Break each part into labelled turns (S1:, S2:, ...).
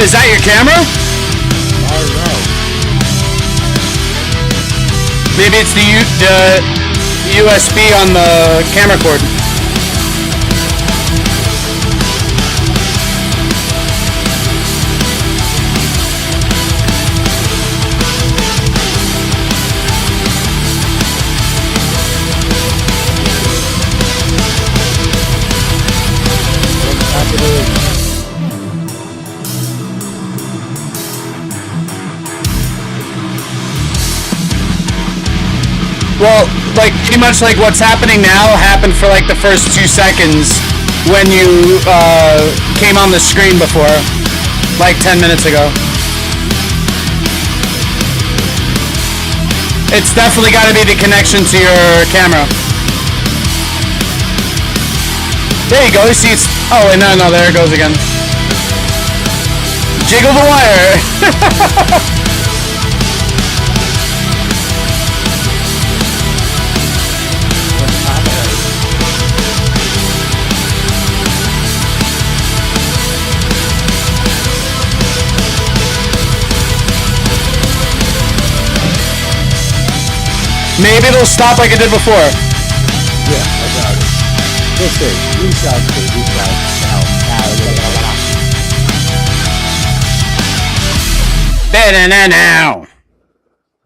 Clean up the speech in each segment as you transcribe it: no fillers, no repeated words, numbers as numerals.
S1: is that your camera?
S2: I don't know.
S1: Maybe it's the USB on the camera cord. Well, like pretty much like what's happening now happened for like the first 2 seconds when you came on the screen before, like 10 minutes ago. It's definitely got to be the connection to your camera. There you go. You see, it's no, there it goes again. Jiggle the wire. Maybe it'll stop like it did before.
S2: Yeah, I got it. This is we shall
S1: now.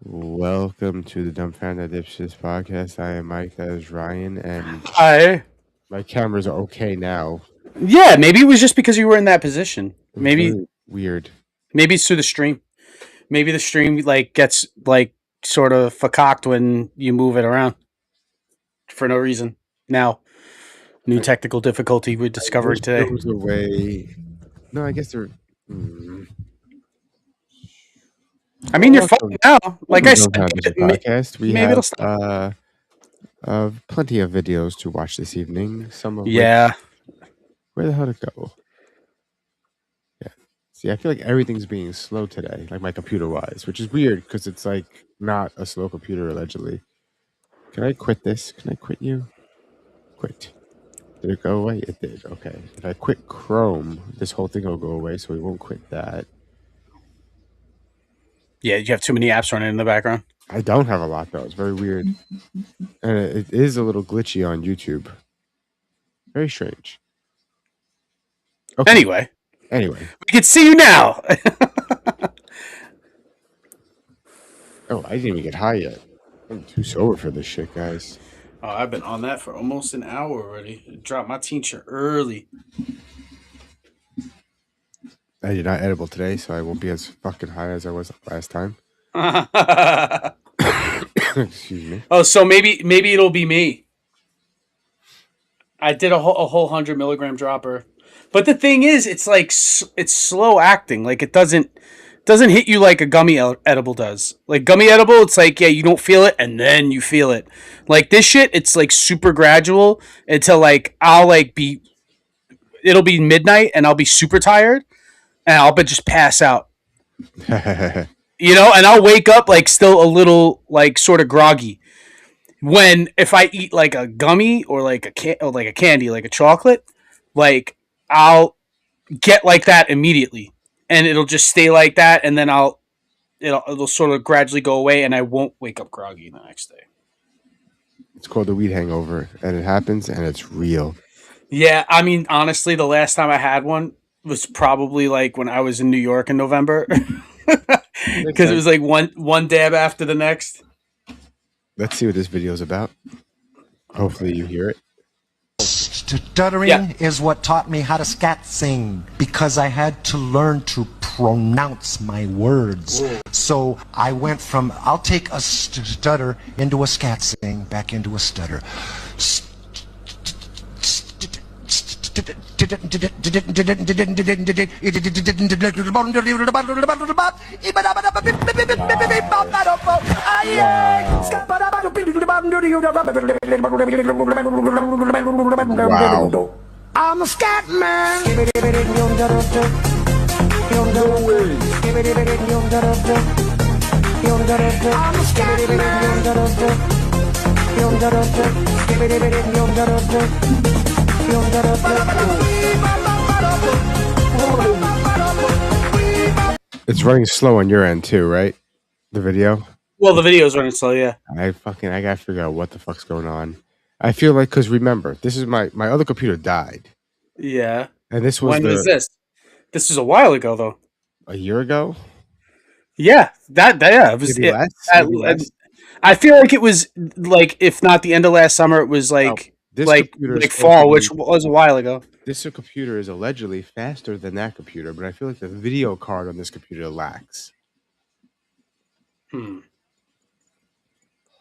S2: Welcome to the Dumbfounded Dipshits podcast. I am Mike, that is Ryan, and
S1: Hi.
S2: My cameras are okay now.
S1: Yeah, maybe it was just because you were in that position. Maybe
S2: weird.
S1: Maybe it's through the stream. Maybe the stream like gets like sort of fucked when you move it around for no reason. Now, new technical difficulty we discovered today.
S2: Goes away. No, I guess they're.
S1: I mean, you're fine now. Like I said,
S2: podcast. We
S1: maybe
S2: have
S1: it'll stop.
S2: Plenty of videos to watch this evening. Some of which, where the hell did it go? Yeah. See, I feel like everything's being slow today, like my computer-wise, which is weird because it's like not a slow computer allegedly. Can I quit this? Can I quit you? Quit. Did it go away? It did. Okay. If I quit Chrome, this whole thing will go away, so we won't quit that.
S1: Yeah, you have too many apps running in the background.
S2: I don't have a lot though. It's very weird, and it is a little glitchy on YouTube. Very strange. Okay.
S1: Anyway, we can see you now.
S2: Oh, I didn't even get high yet. I'm too sober for this shit, guys.
S1: Oh, I've been on that for almost an hour already. I dropped my tincture early.
S2: I did not edible today, so I won't be as fucking high as I was last time. Excuse me.
S1: Oh, so maybe it'll be me. I did a whole 100 milligram dropper, but the thing is, it's like it's slow acting. Like it doesn't hit you like a gummy edible does. Like gummy edible, it's like you don't feel it and then you feel it. Like this shit, it's like super gradual until like it'll be midnight and I'll be super tired and I'll just pass out. You know, and I'll wake up like still a little like sort of groggy. If I eat like a gummy or like a candy, like a chocolate, like I'll get like that immediately, and it'll just stay like that, and then it'll sort of gradually go away, and I won't wake up groggy the next day.
S2: It's called the weed hangover, and it happens, and it's real.
S1: Yeah, I mean, honestly, the last time I had one was probably like when I was in New York in November. Because it was like one dab after the next.
S2: Let's see what this video is about. Hopefully you hear it.
S3: Stuttering is what taught me how to scat sing, because I had to learn to pronounce my words. Whoa. So I went from I'll take a stutter into a scat sing, back into a stutter.
S2: Wow.
S3: I'm a scat man.
S2: No way.
S3: I'm a scat man.
S2: It's running slow on your end too, right? The video.
S1: Well, the video's running slow, yeah.
S2: I gotta figure out what the fuck's going on. I feel like because remember, this is my other computer died.
S1: Yeah.
S2: And this was
S1: when was this? This was a while ago, though.
S2: A year ago.
S1: Yeah, it was.
S2: Maybe less.
S1: I feel like it was like, if not the end of last summer, it was like fall, which was a while ago.
S2: This computer is allegedly faster than that computer, but I feel like the video card on this computer lacks.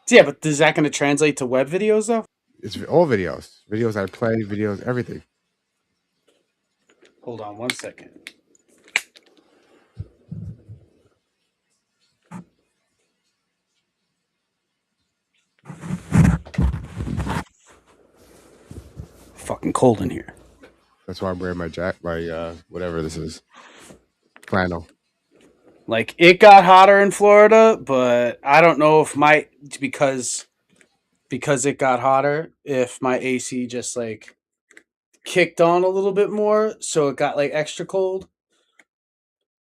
S1: Yeah, but is that going to translate to web videos though?
S2: It's all videos. Videos I play, videos, everything.
S1: Hold on 1 second. Fucking cold in here.
S2: That's why I'm wearing my whatever this is, flannel.
S1: Like, it got hotter in Florida, but I don't know if because it got hotter, if my AC just like kicked on a little bit more, so it got like extra cold.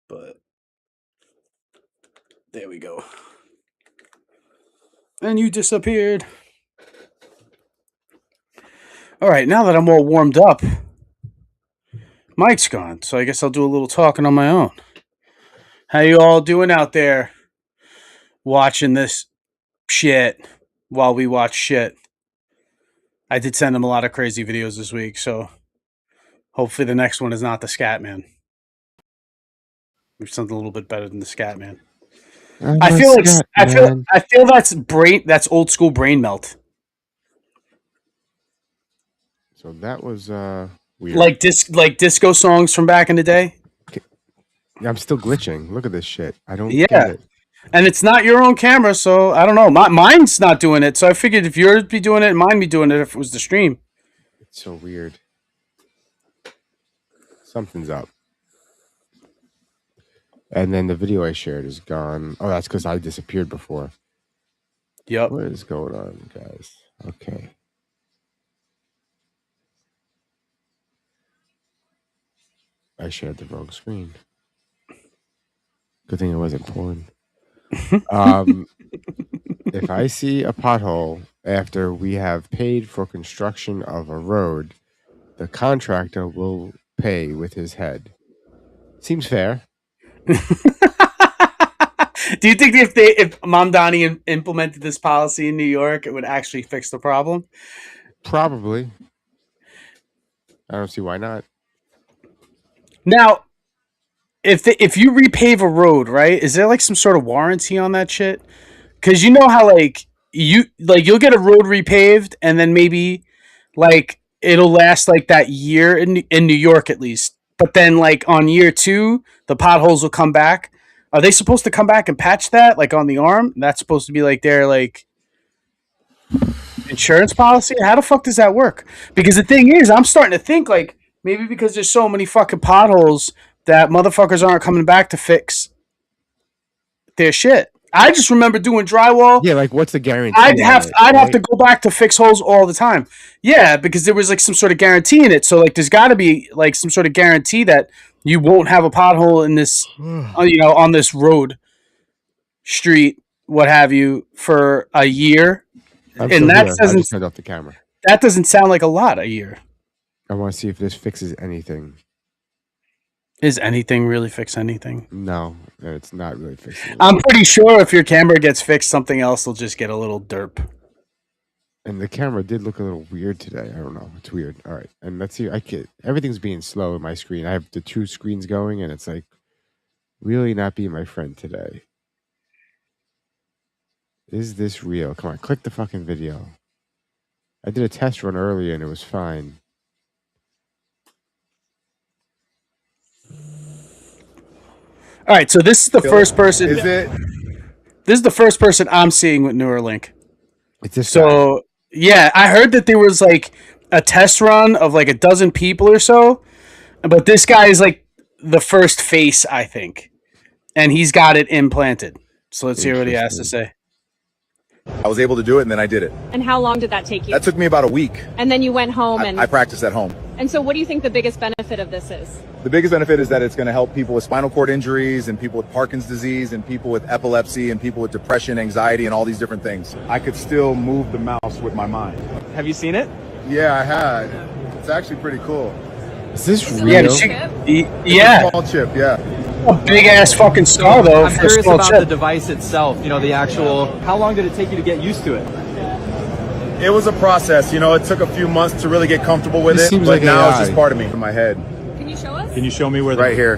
S1: But there we go. And you disappeared. All right, now that I'm all warmed up, Mike's gone, so I guess I'll do a little talking on my own. How you all doing out there watching this shit while we watch shit? I did send him a lot of crazy videos this week, so hopefully the next one is not the Scat Man. Or something a little bit better than the Scat Man. I feel that's old school brain melt.
S2: So that was weird.
S1: Like disco songs from back in the day.
S2: I'm still glitching. Look at this shit. I don't get it.
S1: And it's not your own camera, so I don't know. Mine's not doing it, so I figured if yours be doing it, mine be doing it if it was the stream.
S2: It's so weird. Something's up. And then the video I shared is gone. Oh, that's because I disappeared before.
S1: Yep.
S2: What is going on, guys? Okay. I shared the wrong screen. Good thing it wasn't porn. If I see a pothole after we have paid for construction of a road, the contractor will pay with his head. Seems fair.
S1: Do you think if Mom Donnie implemented this policy in New York, it would actually fix the problem?
S2: Probably. I don't see why not.
S1: Now, if you repave a road, right? Is there like some sort of warranty on that shit? Because you know how you'll get a road repaved, and then maybe like it'll last like that year in New York at least. But then like on year 2, the potholes will come back. Are they supposed to come back and patch that like on the arm? That's supposed to be like their like insurance policy? How the fuck does that work? Because the thing is, I'm starting to think like maybe because there's so many fucking potholes that motherfuckers aren't coming back to fix their shit. I just remember doing drywall.
S2: Yeah, like what's the guarantee?
S1: I'd have to go back to fix holes all the time. Yeah, because there was like some sort of guarantee in it. So like there's got to be like some sort of guarantee that you won't have a pothole in this, on this road, street, what have you, for a year.
S2: And that doesn't. I just turned off the camera.
S1: That doesn't sound like a lot, a year.
S2: I want to see if this fixes anything.
S1: Is anything really fix anything?
S2: No, it's not really fixing.
S1: I'm pretty sure if your camera gets fixed, something else will just get a little derp.
S2: And the camera did look a little weird today. I don't know. It's weird. All right. And let's see. Everything's being slow in my screen. I have the 2 screens going, and it's like really not being my friend today. Is this real? Come on. Click the fucking video. I did a test run earlier, and it was fine.
S1: All right, so this is the first person.
S2: Is it?
S1: This is the first person I'm seeing with Neuralink.
S2: It's this
S1: so
S2: guy.
S1: Yeah, I heard that there was like a test run of like a dozen people or so, but this guy is like the first face, I think, and he's got it implanted. So let's hear what he has to say.
S4: I was able to do it, and then I did it.
S5: And how long did that take you?
S4: That took me about a week.
S5: And then you went home and...
S4: I practiced at home.
S5: And so what do you think the biggest benefit of this is?
S4: The biggest benefit is that it's going to help people with spinal cord injuries and people with Parkinson's disease and people with epilepsy and people with depression, anxiety, and all these different things. I could still move the mouse with my mind.
S6: Have you seen it?
S4: Yeah, I had. It's actually pretty cool.
S2: Is this real?
S1: Yeah.
S4: It's a small chip, yeah.
S1: A big ass fucking star though.
S6: I'm curious about the device itself. You know, the actual. How long did it take you to get used to it?
S4: It was a process. You know, it took a few months to really get comfortable with it, but
S2: like
S4: now
S2: AI.
S4: it's just part of me, in my head.
S5: Can you show us?
S4: Can you show me where? Right here.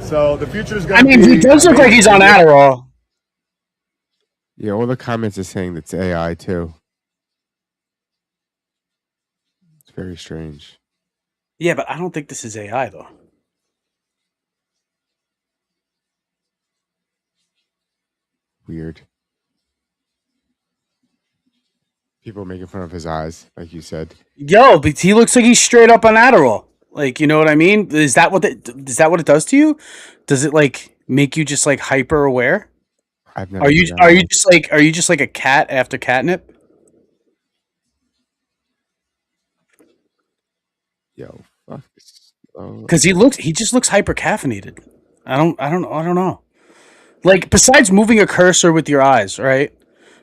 S4: So the future is going to be...
S1: I mean, he does look like he's on Adderall.
S2: Yeah, all the comments are saying it's AI too. It's very strange.
S1: Yeah, but I don't think this is AI though.
S2: Weird. People are making fun of his eyes, like you said.
S1: Yo, but he looks like he's straight up on Adderall. Like, you know what I mean? Is that what it does to you? Does it like make you just like hyper aware?
S2: I've never.
S1: Are you just like a cat after catnip?
S2: Yo, fuck this.
S1: Because he just looks hyper caffeinated. I don't know. Like, besides moving a cursor with your eyes, right?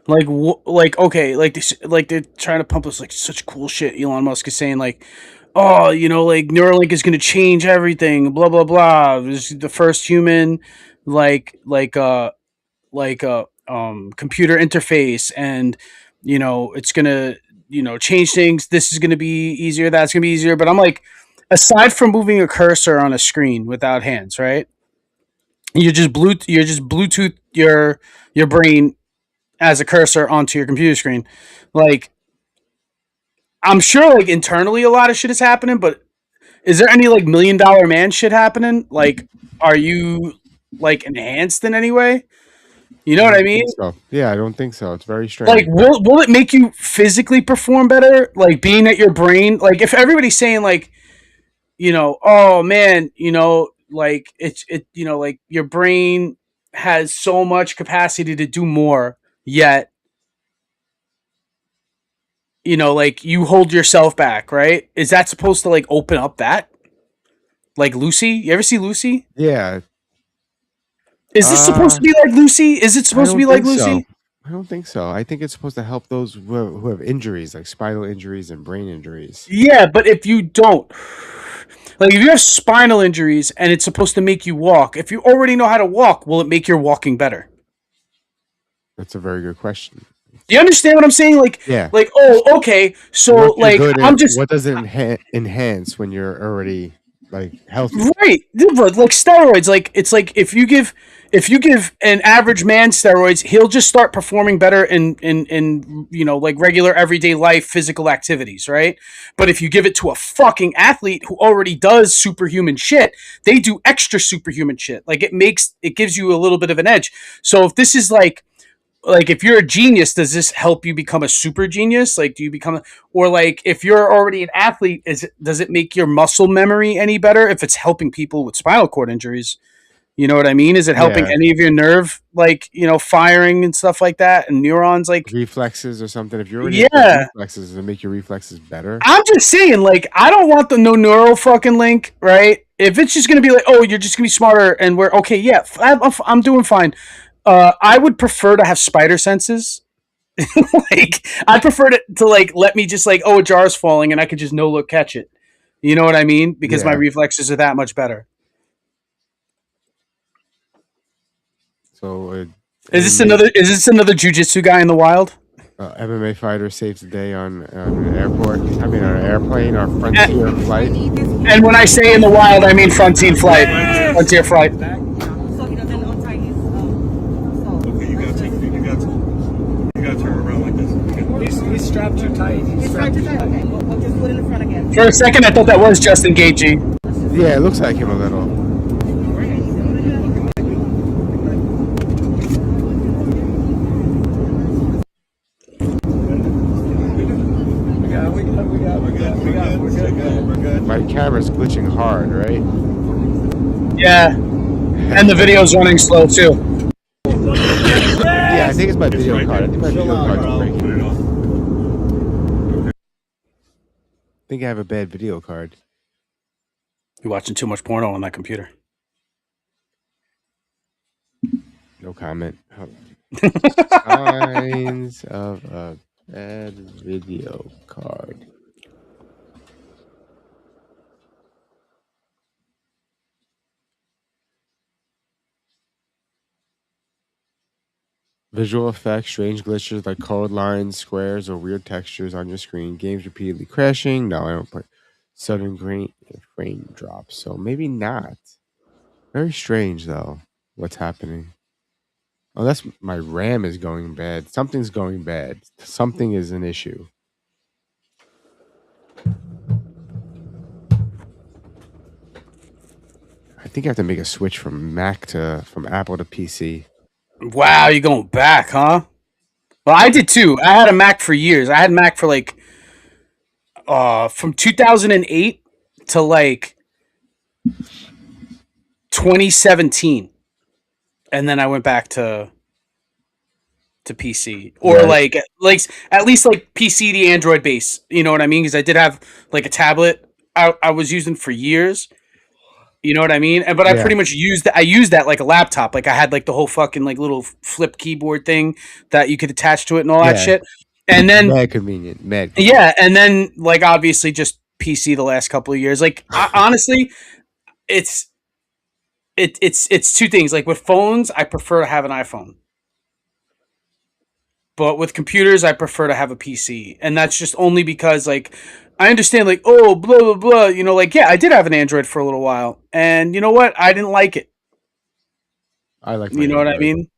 S1: Like okay, like they're trying to pump us like such cool shit. Elon Musk is saying like, oh, you know, like Neuralink is going to change everything. Blah blah blah. This is the first human computer interface, and you know it's gonna change things. This is gonna be easier. That's gonna be easier. But I'm like, aside from moving a cursor on a screen without hands, right? You're just Bluetooth your brain as a cursor onto your computer screen. Like, I'm sure like internally a lot of shit is happening, but is there any like $1 Million Man shit happening? Like, are you like enhanced in any way? You know what I mean?
S2: So. Yeah, I don't think so. It's very strange.
S1: Like, will it make you physically perform better? Like, being that your brain, like if everybody's saying like, oh man, like like your brain has so much capacity to do more, yet like you hold yourself back, right? Is that supposed to like open up that? Like Lucy? You ever see Lucy?
S2: Yeah.
S1: Is this supposed to be like Lucy? Is it supposed to be like Lucy?
S2: So. I don't think so. I think it's supposed to help those who have injuries, like spinal injuries and brain injuries.
S1: Yeah, but if you don't, like if you have spinal injuries and it's supposed to make you walk, if you already know how to walk, will it make your walking better?
S2: That's a very good question.
S1: Do you understand what I'm saying? Like,
S2: yeah.
S1: Like, oh, okay. So, like, I'm just...
S2: What does it enhance when you're already, like, healthy?
S1: Right. Like, steroids. Like, it's like if you give an average man steroids, he'll just start performing better in like, regular everyday life physical activities, right? But if you give it to a fucking athlete who already does superhuman shit, they do extra superhuman shit. Like, it gives you a little bit of an edge. So, if this is like if you're a genius, does this help you become a super genius? Like, do you become or like if you're already an athlete, does it make your muscle memory any better if it's helping people with spinal cord injuries? You know what I mean? Is it helping any of your nerve, like, firing and stuff like that, and neurons, like
S2: reflexes or something? If you're already reflexes, does it make your reflexes better?
S1: I'm just saying, like, I don't want the no neural fucking link, right? If it's just gonna be like, oh, you're just gonna be smarter, and we're okay, yeah, I'm doing fine. I would prefer to have spider senses. Like, I'd prefer to like let me just like, oh, a jar's falling, and I could just no look catch it. You know what I mean? Because my reflexes are that much better.
S2: So,
S1: is this another jiu-jitsu guy in the wild?
S2: MMA fighter saves the day on an airport. I mean, on an airplane or frontier flight.
S1: And when I say in the wild, I mean frontier flight. Frontier flight.
S6: He's strapped too tight.
S7: He's strapped too tight. Okay, we'll just put it in the front again.
S1: For a second, I thought that was Justin Gaethje.
S2: Yeah, it looks like him a little. We're good. My camera's glitching hard, right?
S1: Yeah, and the video's running slow too.
S2: I think it's my video card. I think my video card's breaking. I think I have a bad video card.
S1: You're watching too much porno on that computer.
S2: No comment. Signs of a bad video card. Visual effects, strange glitches like colored lines, squares, or weird textures on your screen. Games repeatedly crashing. No, I don't play. Sudden frame drops. So maybe not. Very strange, though, what's happening. Oh, that's my RAM is going bad. Something's going bad. Something is an issue. I think I have to make a switch from Apple to PC.
S1: Wow, you're going back, huh? Well, I did too. I had a Mac for years. I had a Mac for like from 2008 to like 2017. And then I went back to PC. Or right. like at least like PC the Android base. You know what I mean? Because I did have like a tablet I was using for years. You know what I mean? But I pretty much used that like a laptop. Like I had like the whole fucking like little flip keyboard thing that you could attach to it and all that shit. And then
S2: mad convenient.
S1: Yeah, and then like obviously just PC the last couple of years. Like honestly, it's two things. Like with phones, I prefer to have an iPhone. But with computers, I prefer to have a PC. And that's just only because like I understand, like, oh, blah, blah, blah. You know, like, yeah, I did have an Android for a little while. And you know what? I didn't like it.
S2: I like
S1: You know Android. What I mean?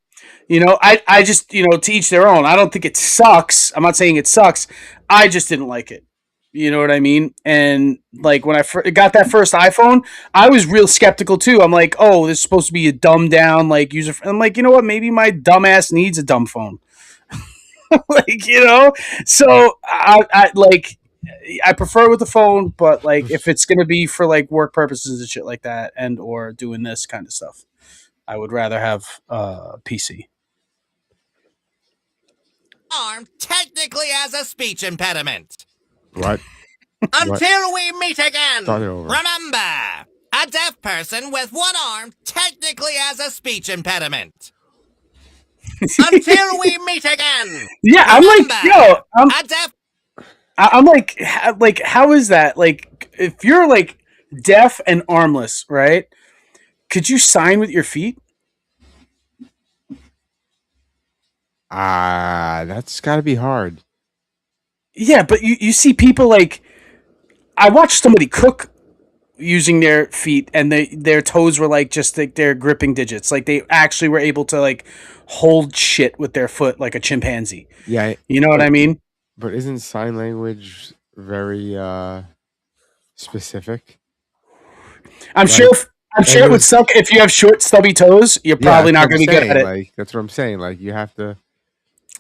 S1: You know, I just, you know, to each their own. I don't think it sucks. I'm not saying it sucks. I just didn't like it. You know what I mean? And, like, when I got that first iPhone, I was real skeptical, too. I'm like, oh, this is supposed to be a dumbed-down, like, user... I'm like, you know what? Maybe my dumbass needs a dumb phone. Like, you know? So, I prefer it with the phone, but like if it's gonna be for like work purposes and shit like that, and or doing this kind of stuff, I would rather have PC.
S8: Armed technically as a speech impediment.
S2: What?
S8: Until we meet again.
S2: Start it over.
S8: Remember, a deaf person with one arm technically has a speech impediment. Until we meet again.
S1: Yeah,
S8: Remember,
S1: I'm like, yo,
S8: a deaf.
S1: I'm like, how is that? Like, if you're like deaf and armless, right? Could you sign with your feet?
S2: That's got to be hard.
S1: Yeah, but you see people like, I watched somebody cook using their feet, and their toes were like just like their gripping digits. Like they actually were able to like hold shit with their foot like a chimpanzee.
S2: Yeah,
S1: you know what I mean.
S2: But isn't sign language very specific?
S1: I'm sure it would suck if you have short, stubby toes. You're probably not going to be good at it.
S2: Like, that's what I'm saying. Like, you have to.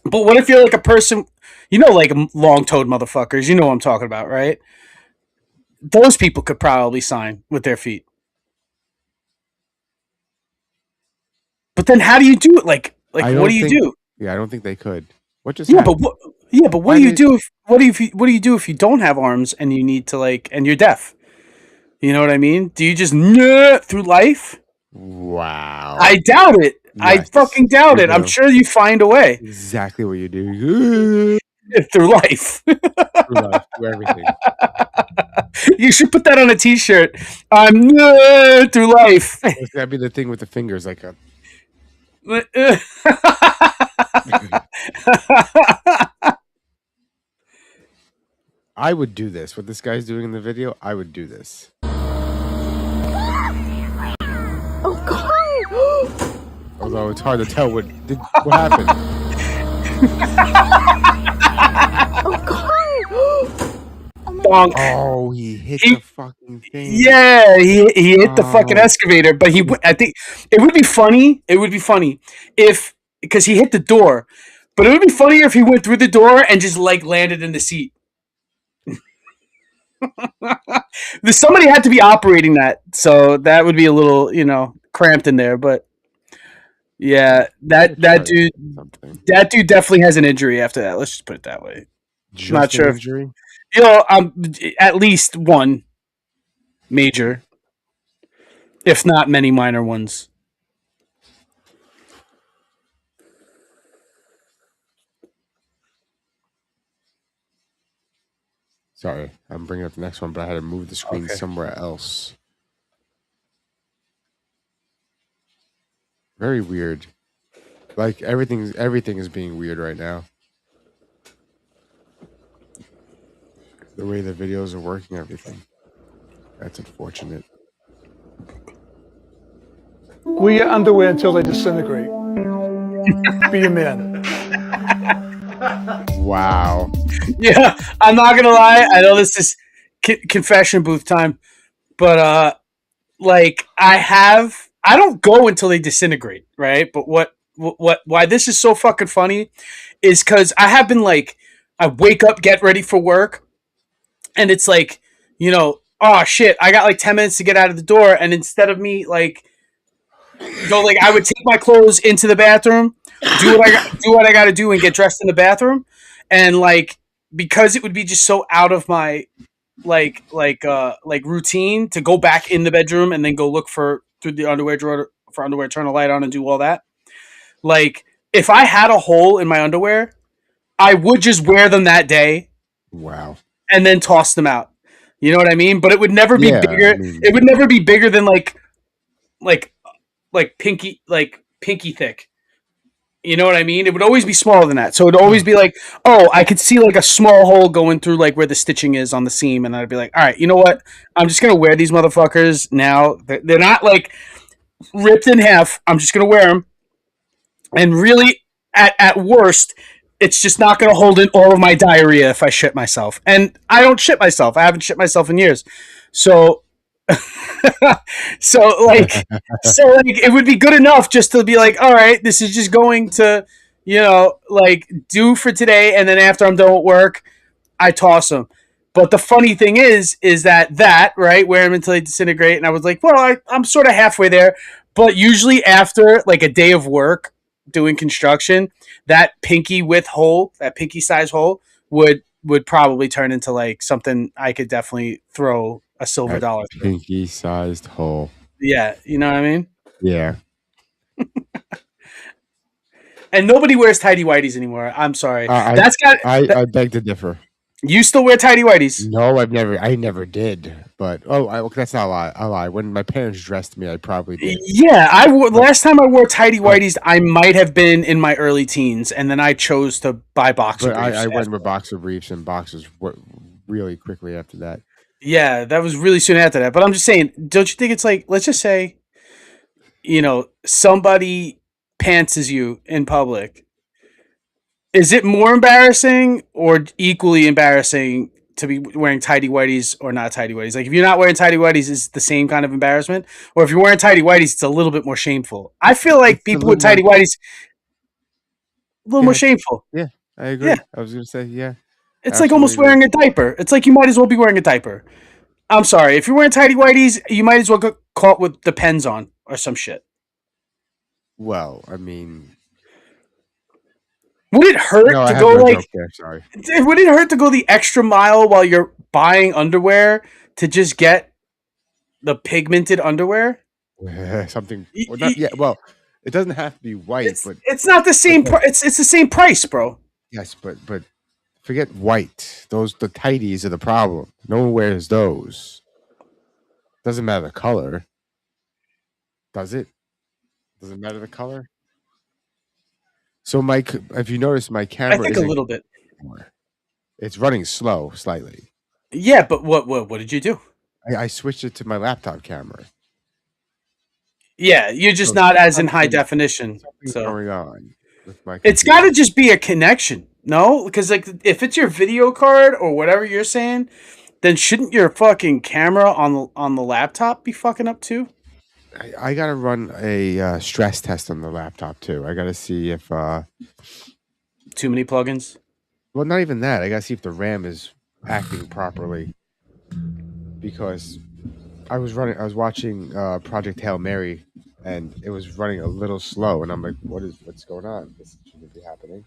S1: But what if you're like a person, you know, like long-toed motherfuckers? You know what I'm talking about, right? Those people could probably sign with their feet. But then, how do you do it? Like, what do you do?
S2: Yeah, I don't think they could. What just?
S1: Yeah, happened? But what do you do if you don't have arms and you need to like and you're deaf? You know what I mean? Do you just through life?
S2: Wow.
S1: I doubt it. Yes, I fucking doubt it. I'm sure you find a way.
S2: Exactly what you do.
S1: Through life.
S2: Through everything.
S1: You should put that on a t-shirt. I'm through life.
S2: It's gotta be the thing with the fingers, like a. I would do this. What this guy's doing in the video, I would do this.
S7: Oh God!
S2: Although it's hard to tell what happened.
S7: Oh God!
S1: Bonk.
S2: Oh, he hit the fucking thing.
S1: Yeah, he hit the fucking excavator. But I think it would be funny. It would be funny if because he hit the door. But it would be funnier if he went through the door and just like landed in the seat. Somebody had to be operating that, so that would be a little, cramped in there. But Yeah, that dude definitely has an injury after that. Let's just put it that way.
S2: Just
S1: Not sure
S2: an injury?
S1: at least one major, if not many minor ones.
S2: Sorry, I'm bringing up the next one, but I had to move the screen somewhere else. Very weird. Like everything is being weird right now. The way the videos are working, everything. That's unfortunate.
S9: Wear your underwear until they disintegrate. Be a man.
S2: Wow.
S1: Yeah, I'm not gonna lie. I know this is confession booth time, but like I don't go until they disintegrate, right? But why this is so fucking funny is because I have been like, I wake up, get ready for work, and it's like, oh shit, I got like 10 minutes to get out of the door, and instead of me like I would take my clothes into the bathroom, do what I got to do, and get dressed in the bathroom, and like because it would be just so out of my like routine to go back in the bedroom and then go look through the underwear drawer for underwear, turn the light on, and do all that. Like if I had a hole in my underwear, I would just wear them that day.
S2: Wow.
S1: And then toss them out. You know what I mean? But it would never be bigger. It would never be bigger than like pinky thick. You know what I mean? It would always be smaller than that. So it would always be like, oh, I could see like a small hole going through like where the stitching is on the seam, and I'd be like, all right, you know what? I'm just gonna wear these motherfuckers now. They're not like ripped in half. I'm just gonna wear them. And really, at worst, it's just not gonna hold in all of my diarrhea if I shit myself. And I don't shit myself. I haven't shit myself in years. So it would be good enough just to be like, all right, this is just going to, like do for today, and then after I'm done with work, I toss them. But the funny thing is that right, wear them until they disintegrate, and I was like, well, I'm sort of halfway there. But usually after like a day of work doing construction, that pinky size hole would probably turn into like something I could definitely throw a silver dollar through.
S2: Pinky sized hole.
S1: Yeah, you know what I mean?
S2: Yeah.
S1: And nobody wears tighty whities anymore. I'm sorry.
S2: I beg to differ.
S1: You still wear tighty whities?
S2: No, I never did. But that's not a lie. When my parents dressed me, I probably did.
S1: Yeah, last time I wore tighty whities, I might have been in my early teens, and then I chose to buy boxer briefs.
S2: I went with boxer briefs and boxers really quickly after that.
S1: Yeah, that was really soon after that. But I'm just saying, don't you think it's like, let's just say, somebody pantses you in public. Is it more embarrassing or equally embarrassing to be wearing tighty whities or not tighty whities? Like if you're not wearing tighty whities, is the same kind of embarrassment, or if you're wearing tighty whities, it's a little bit more shameful. I feel like people with tighty whities a little more shameful.
S2: Yeah, I agree. Yeah. I was gonna say yeah.
S1: It's like almost wearing a diaper. It's like you might as well be wearing a diaper. I'm sorry, if you're wearing tighty whities, you might as well get caught with the pens on or some shit.
S2: Well, I mean,
S1: would it hurt to go like?
S2: Sorry.
S1: Would it hurt to go the extra mile while you're buying underwear to just get the pigmented underwear?
S2: Something. Well, it doesn't have to be white, but
S1: it's not the same. It's the same price, bro.
S2: Yes, but forget white. The tighties are the problem. No one wears those. Doesn't matter the color. Does it? Doesn't matter the color. So, Mike, if you notice, my camera,
S1: I think a little bit.
S2: It's running slow, slightly.
S1: Yeah, but what did you do?
S2: I switched it to my laptop camera.
S1: Yeah, you're just not as in high definition. So
S2: going on with my
S1: it's got to just be a connection, no? Because like if it's your video card or whatever you're saying, then shouldn't your fucking camera on the laptop be fucking up too?
S2: I gotta run a stress test on the laptop too. I gotta see if
S1: too many plugins.
S2: Well, not even that. I gotta see if the RAM is acting properly. Because I was watching Project Hail Mary and it was running a little slow, and I'm like, what's going on? This shouldn't be happening.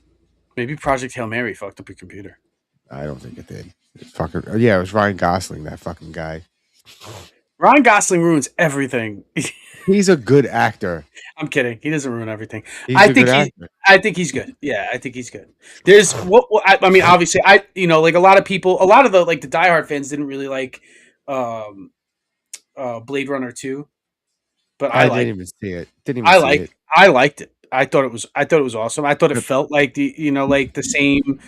S1: Maybe Project Hail Mary fucked up your computer.
S2: I don't think it did. It's fucking yeah, it was Ryan Gosling, that fucking guy.
S1: Ryan Gosling ruins everything.
S2: He's a good actor.
S1: I'm kidding. He doesn't ruin everything.
S2: He's
S1: I think he's good. Yeah, I think he's good. There's I mean, obviously, like a lot of people, a lot of the like the diehard fans didn't really like Blade Runner 2, but I
S2: didn't even see it.
S1: I liked it. I thought it was awesome. I thought it felt like like the same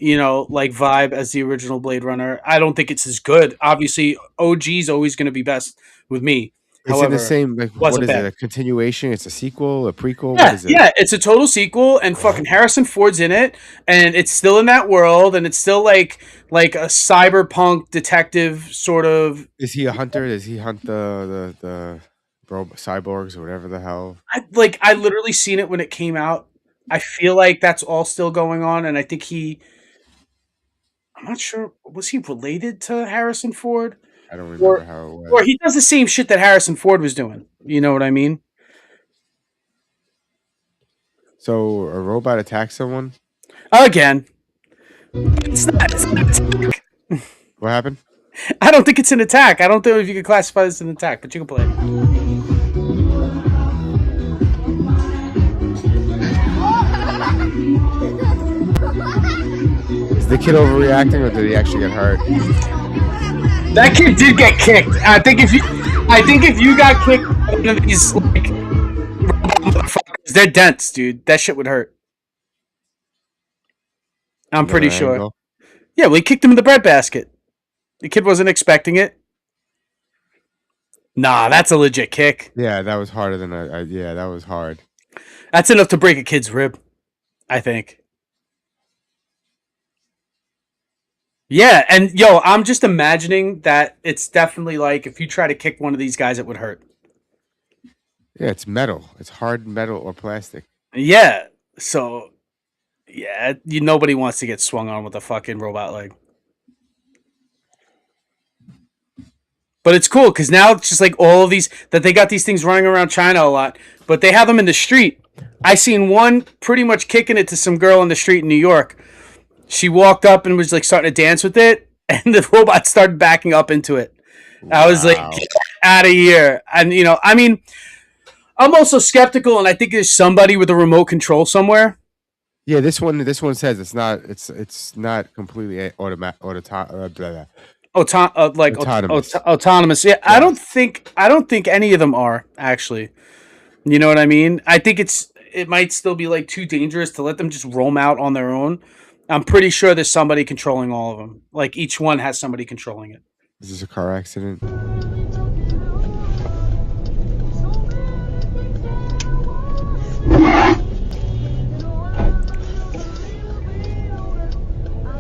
S1: like vibe as the original Blade Runner. I don't think it's as good. Obviously, OG is always going to be best with me.
S2: It's
S1: However,
S2: in the same, like, what is it? A continuation? It's a sequel, a prequel?
S1: Yeah,
S2: what is it?
S1: Yeah, it's a total sequel, and fucking Harrison Ford's in it, and it's still in that world, and it's still like a cyberpunk detective sort of.
S2: Is he a hunter? Does he hunt the cyborgs or whatever the hell?
S1: I literally seen it when it came out. I feel like that's all still going on, and I think I'm not sure, was he related to Harrison Ford?
S2: I don't remember how it was.
S1: Or he does the same shit that Harrison Ford was doing. You know what I mean?
S2: So a robot attacks someone?
S1: Again. It's not an attack.
S2: What happened?
S1: I don't think it's an attack. I don't know if you can classify this as an attack, but you can play it.
S2: Is the kid overreacting, or did he actually get hurt?
S1: That kid did get kicked. I think if you got kicked, one of these like motherfuckers, they're dense, dude. That shit would hurt. I'm pretty sure.
S2: Angle?
S1: Yeah, well, he kicked him in the breadbasket. The kid wasn't expecting it. Nah, that's a legit kick.
S2: Yeah, that was harder than yeah, that was hard.
S1: That's enough to break a kid's rib, I think. Yeah, and yo, I'm just imagining that it's definitely like if you try to kick one of these guys, it would hurt.
S2: Yeah, it's metal. It's hard metal or plastic.
S1: Yeah, so yeah, nobody wants to get swung on with a fucking robot leg. But it's cool because now it's just like all of these that they got these things running around China a lot, but they have them in the street. I seen one pretty much kicking it to some girl in the street in New York. She walked up and was like starting to dance with it, and the robot started backing up into it. I was like, get out of here. And I mean, I'm also skeptical, and I think there's somebody with a remote control somewhere.
S2: Yeah, this one says it's not completely
S1: autonomous. Yeah, I don't think any of them are actually. You know what I mean? I think it might still be like too dangerous to let them just roam out on their own. I'm pretty sure there's somebody controlling all of them. Like each one has somebody controlling it.
S2: Is this a car accident?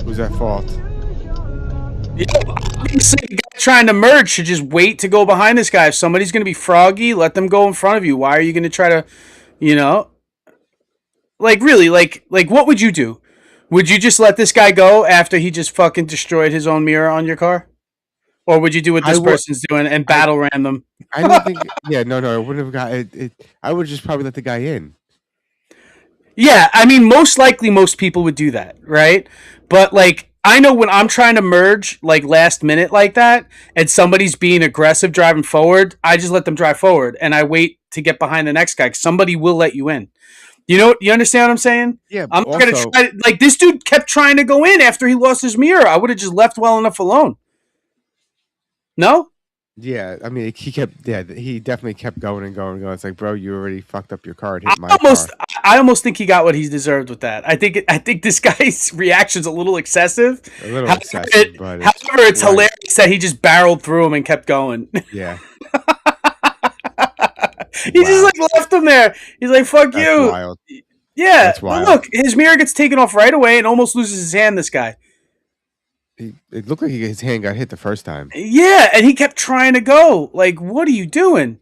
S2: Who's at fault?
S1: Yeah, obviously, the guy trying to merge should just wait to go behind this guy. If somebody's going to be froggy, let them go in front of you. Why are you going to try to, like really, like what would you do? Would you just let this guy go after he just fucking destroyed his own mirror on your car? Or would you do what this person's doing and battle ram them?
S2: I don't think. Yeah, no, I wouldn't have got it. I would just probably let the guy in.
S1: Yeah, I mean, most likely, most people would do that, right? But like, I know when I'm trying to merge, like last minute, like that, and somebody's being aggressive driving forward, I just let them drive forward, and I wait to get behind the next guy. 'Cause somebody will let you in. You understand what I'm saying?
S2: Yeah.
S1: I'm not gonna try. Like this dude kept trying to go in after he lost his mirror. I would have just left well enough alone. No.
S2: Yeah, I mean, he definitely kept going and going and going. It's like, bro, you already fucked up your car. It hit my car.
S1: I almost think he got what he deserved with that. I think this guy's reaction's a little excessive.
S2: However,
S1: it's hilarious that he just barreled through him and kept going.
S2: Yeah.
S1: He just like left him there. He's like, "Fuck you."
S2: Wild.
S1: Yeah,
S2: That's wild.
S1: But look, his mirror gets taken off right away and almost loses his hand. This guy.
S2: It looked like his hand got hit the first time.
S1: Yeah, and he kept trying to go. Like, what are you doing?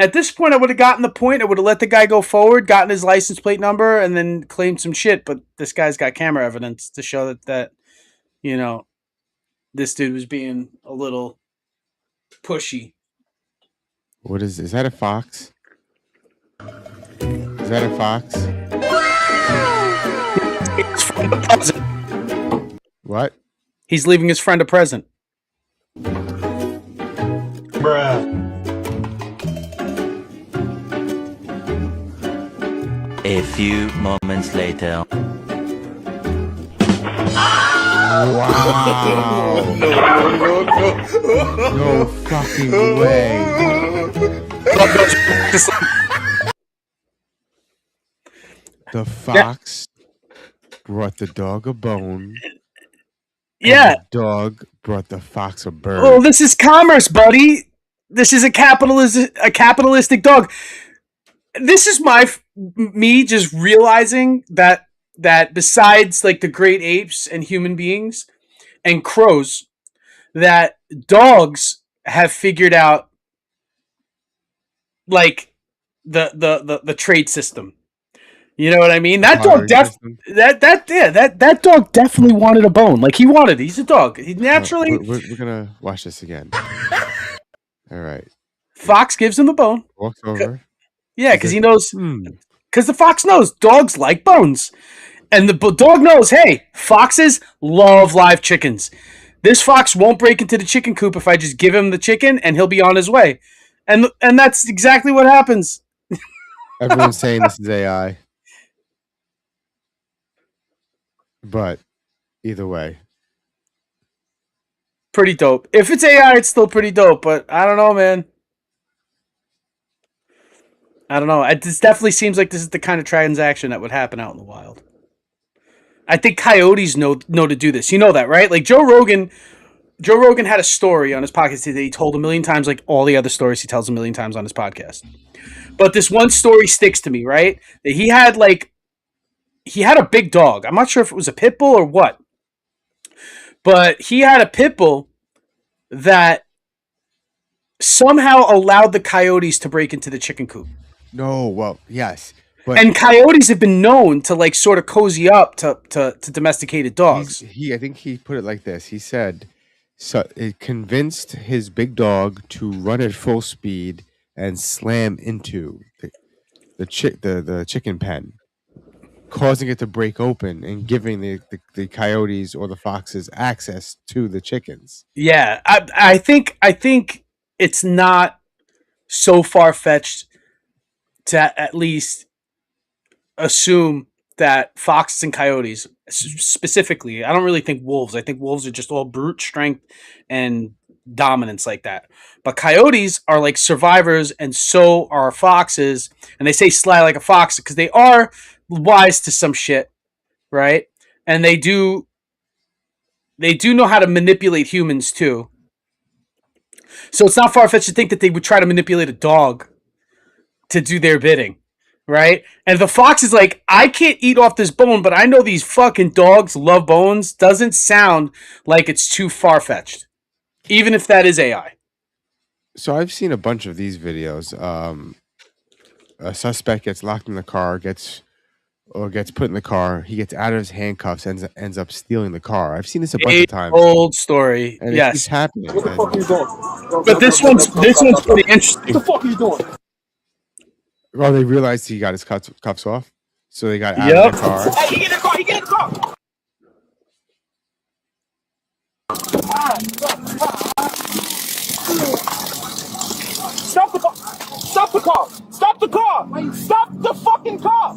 S1: At this point, I would have gotten the point. I would have let the guy go forward, gotten his license plate number, and then claimed some shit. But this guy's got camera evidence to show that this dude was being a little pushy.
S2: What is that a fox? Is that a fox? What?
S1: He's leaving his friend a present.
S3: Bruh.
S10: A few moments later.
S2: Wow. No fucking way. The fox brought the dog a bone.
S1: Yeah.
S2: The dog brought the fox a bird.
S1: Oh, this is commerce, buddy. This is a capitalistic dog. This is me just realizing that besides like the great apes and human beings and crows, that dogs have figured out like the trade system. You know what I mean? That dog that dog definitely wanted a bone. Like he's a dog. He naturally.
S2: We're gonna watch this again. All right.
S1: Fox gives him a bone.
S2: Walks over.
S1: Yeah, because he knows. Because the fox knows dogs like bones, and the dog knows. Hey, foxes love live chickens. This fox won't break into the chicken coop if I just give him the chicken, and he'll be on his way. And that's exactly what happens.
S2: Everyone's saying this is AI. But either way,
S1: pretty dope. If it's AI, it's still pretty dope. But I don't know, man. I don't know. It definitely seems like this is the kind of transaction that would happen out in the wild. I think coyotes know to do this. You know that, right? Like Joe Rogan had a story on his podcast that he told a million times, like all the other stories he tells a million times on his podcast. But this one story sticks to me, right? That he had a big dog. I'm not sure if it was a pit bull or what. But he had a pit bull that somehow allowed the coyotes to break into the chicken coop.
S2: No, well, yes. But
S1: and coyotes have been known to like sort of cozy up to domesticated dogs.
S2: I think he put it like this. He said, so it convinced his big dog to run at full speed and slam into the chicken pen, causing it to break open and giving the coyotes or the foxes access to the chickens.
S1: Yeah, I think it's not so far-fetched to at least assume that foxes and coyotes, specifically, I don't really think wolves. I think wolves are just all brute strength and dominance like that. But coyotes are like survivors, and so are foxes. And they say sly like a fox because they are wise to some shit, right? And they do know how to manipulate humans too. So it's not far-fetched to think that they would try to manipulate a dog to do their bidding, right? And the fox is like, I can't eat off this bone, but I know these fucking dogs love bones. Doesn't sound like it's too far-fetched, even if that is AI.
S2: So I've seen a bunch of these videos. A suspect gets locked in the car, gets put in the car. He gets out of his handcuffs, ends up stealing the car. I've seen this a bunch of times.
S1: Old story.
S2: And
S1: yes.
S2: It's happening.
S9: What the fuck are you doing?
S1: But this one's pretty interesting.
S9: What the fuck are you doing?
S2: Well, they realized he got his cuffs off, so they got out of the car.
S9: Hey, he get in the car! He get in the car! Stop the car! Stop the car! Stop the car! Stop the fucking car!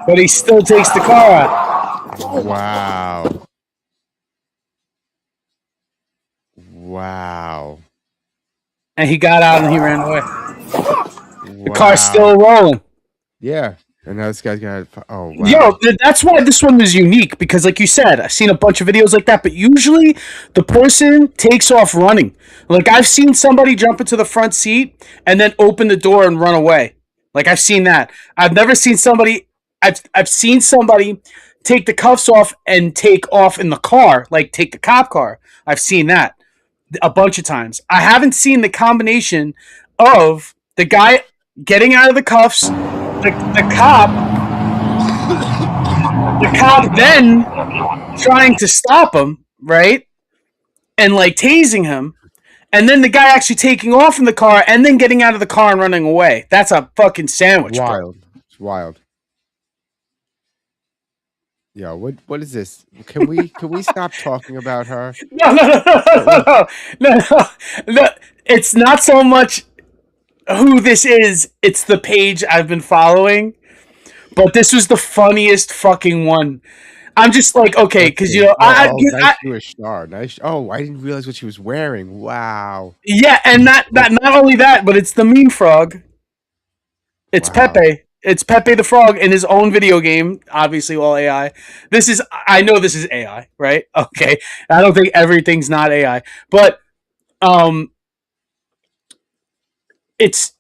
S1: But he still takes the car out.
S2: Wow. Wow.
S1: And he got out and he ran away. The car's still rolling.
S2: Yeah. And now this guy's got... Oh, wow.
S1: Yo, that's why this one was unique. Because like you said, I've seen a bunch of videos like that. But usually the person takes off running. Like I've seen somebody jump into the front seat and then open the door and run away. Like I've seen that. I've never seen somebody... I've seen somebody take the cuffs off and take off in the car. Like take the cop car. I've seen that a bunch of times. I haven't seen the combination of the guy getting out of the cuffs, the cop then trying to stop him, right? And like tasing him, and then the guy actually taking off in the car and then getting out of the car and running away. That's a fucking sandwich.
S2: Wild.
S1: Bro.
S2: It's wild. Yo, what is this? Can we stop talking about her?
S1: No. It's not so much who this is. It's the page I've been following. But this was the funniest fucking one. I'm just like, okay, because
S2: nice Jewish star. Nice. Oh, I didn't realize what she was wearing. Wow.
S1: Yeah, and not only that, but it's the meme frog. It's Pepe. It's Pepe the Frog in his own video game, obviously all AI. I know this is AI, right? Okay. I don't think everything's not AI. But it's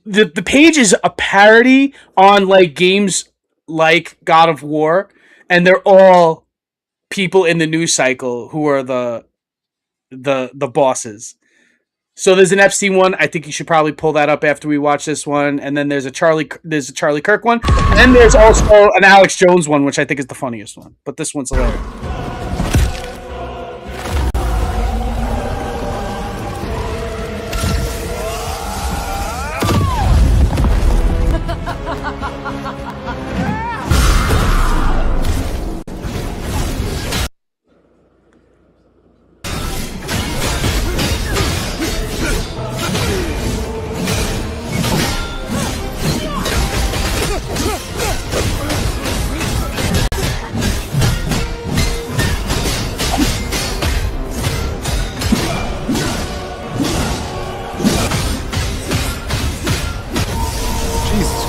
S1: the page is a parody on like games like God of War, and they're all people in the news cycle who are the bosses. So there's an Epstein one. I think you should probably pull that up after we watch this one. And then there's a Charlie Kirk one. And there's also an Alex Jones one, which I think is the funniest one. But this one's hilarious.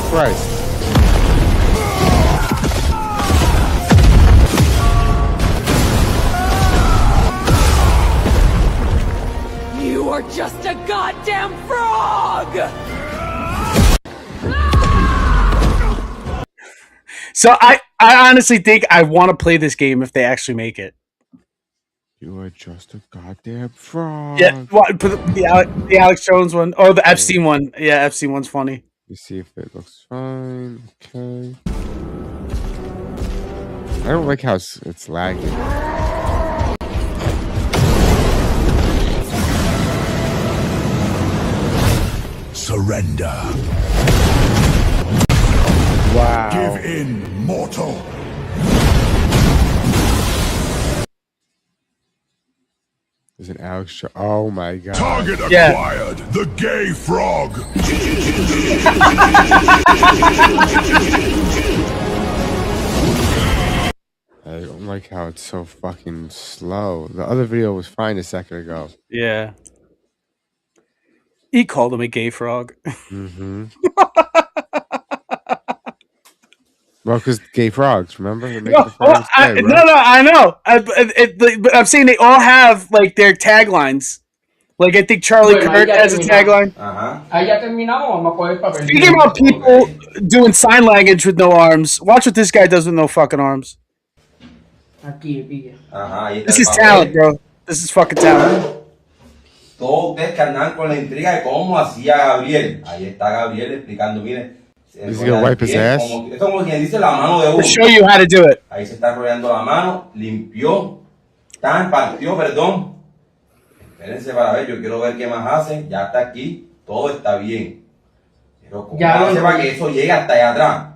S2: Christ.
S7: You are just a goddamn frog!
S1: So I honestly think I want to play this game if they actually make it.
S2: You are just a goddamn frog.
S1: Yeah, the Alex Jones one. Oh, the Epstein one. Yeah, Epstein one's funny.
S2: Let's see if it looks fine. Okay. I don't like how it's lagging.
S11: Surrender.
S2: Wow.
S11: Give in, mortal.
S2: There's an Alex. Oh my god.
S11: Target acquired. The gay frog.
S2: I don't like how it's so fucking slow. The other video was fine a second ago.
S1: Yeah. He called him a gay frog.
S2: Mm-hmm. Well, because gay frogs, remember?
S1: I know. But I'm saying they all have like their taglines. Like I think Charlie Kirk has a tagline. Speaking about people doing sign language with no arms, watch what this guy does with no fucking arms. This is talent, bro. This is fucking talent.
S12: Todos ustedes que andan con la intriga de cómo hacía Gabriel. Ahí está Gabriel explicando, mire.
S2: He's gonna wipe his ass.
S12: Esto es como quien dice la mano de uno.
S1: To show you how to do it.
S12: Ahí se está rodeando la mano, limpió, partió, perdón. Espérense para ver, yo quiero ver qué más hace. Ya está aquí, todo está bien. Pero como hace para que eso llegue hasta allá atrás.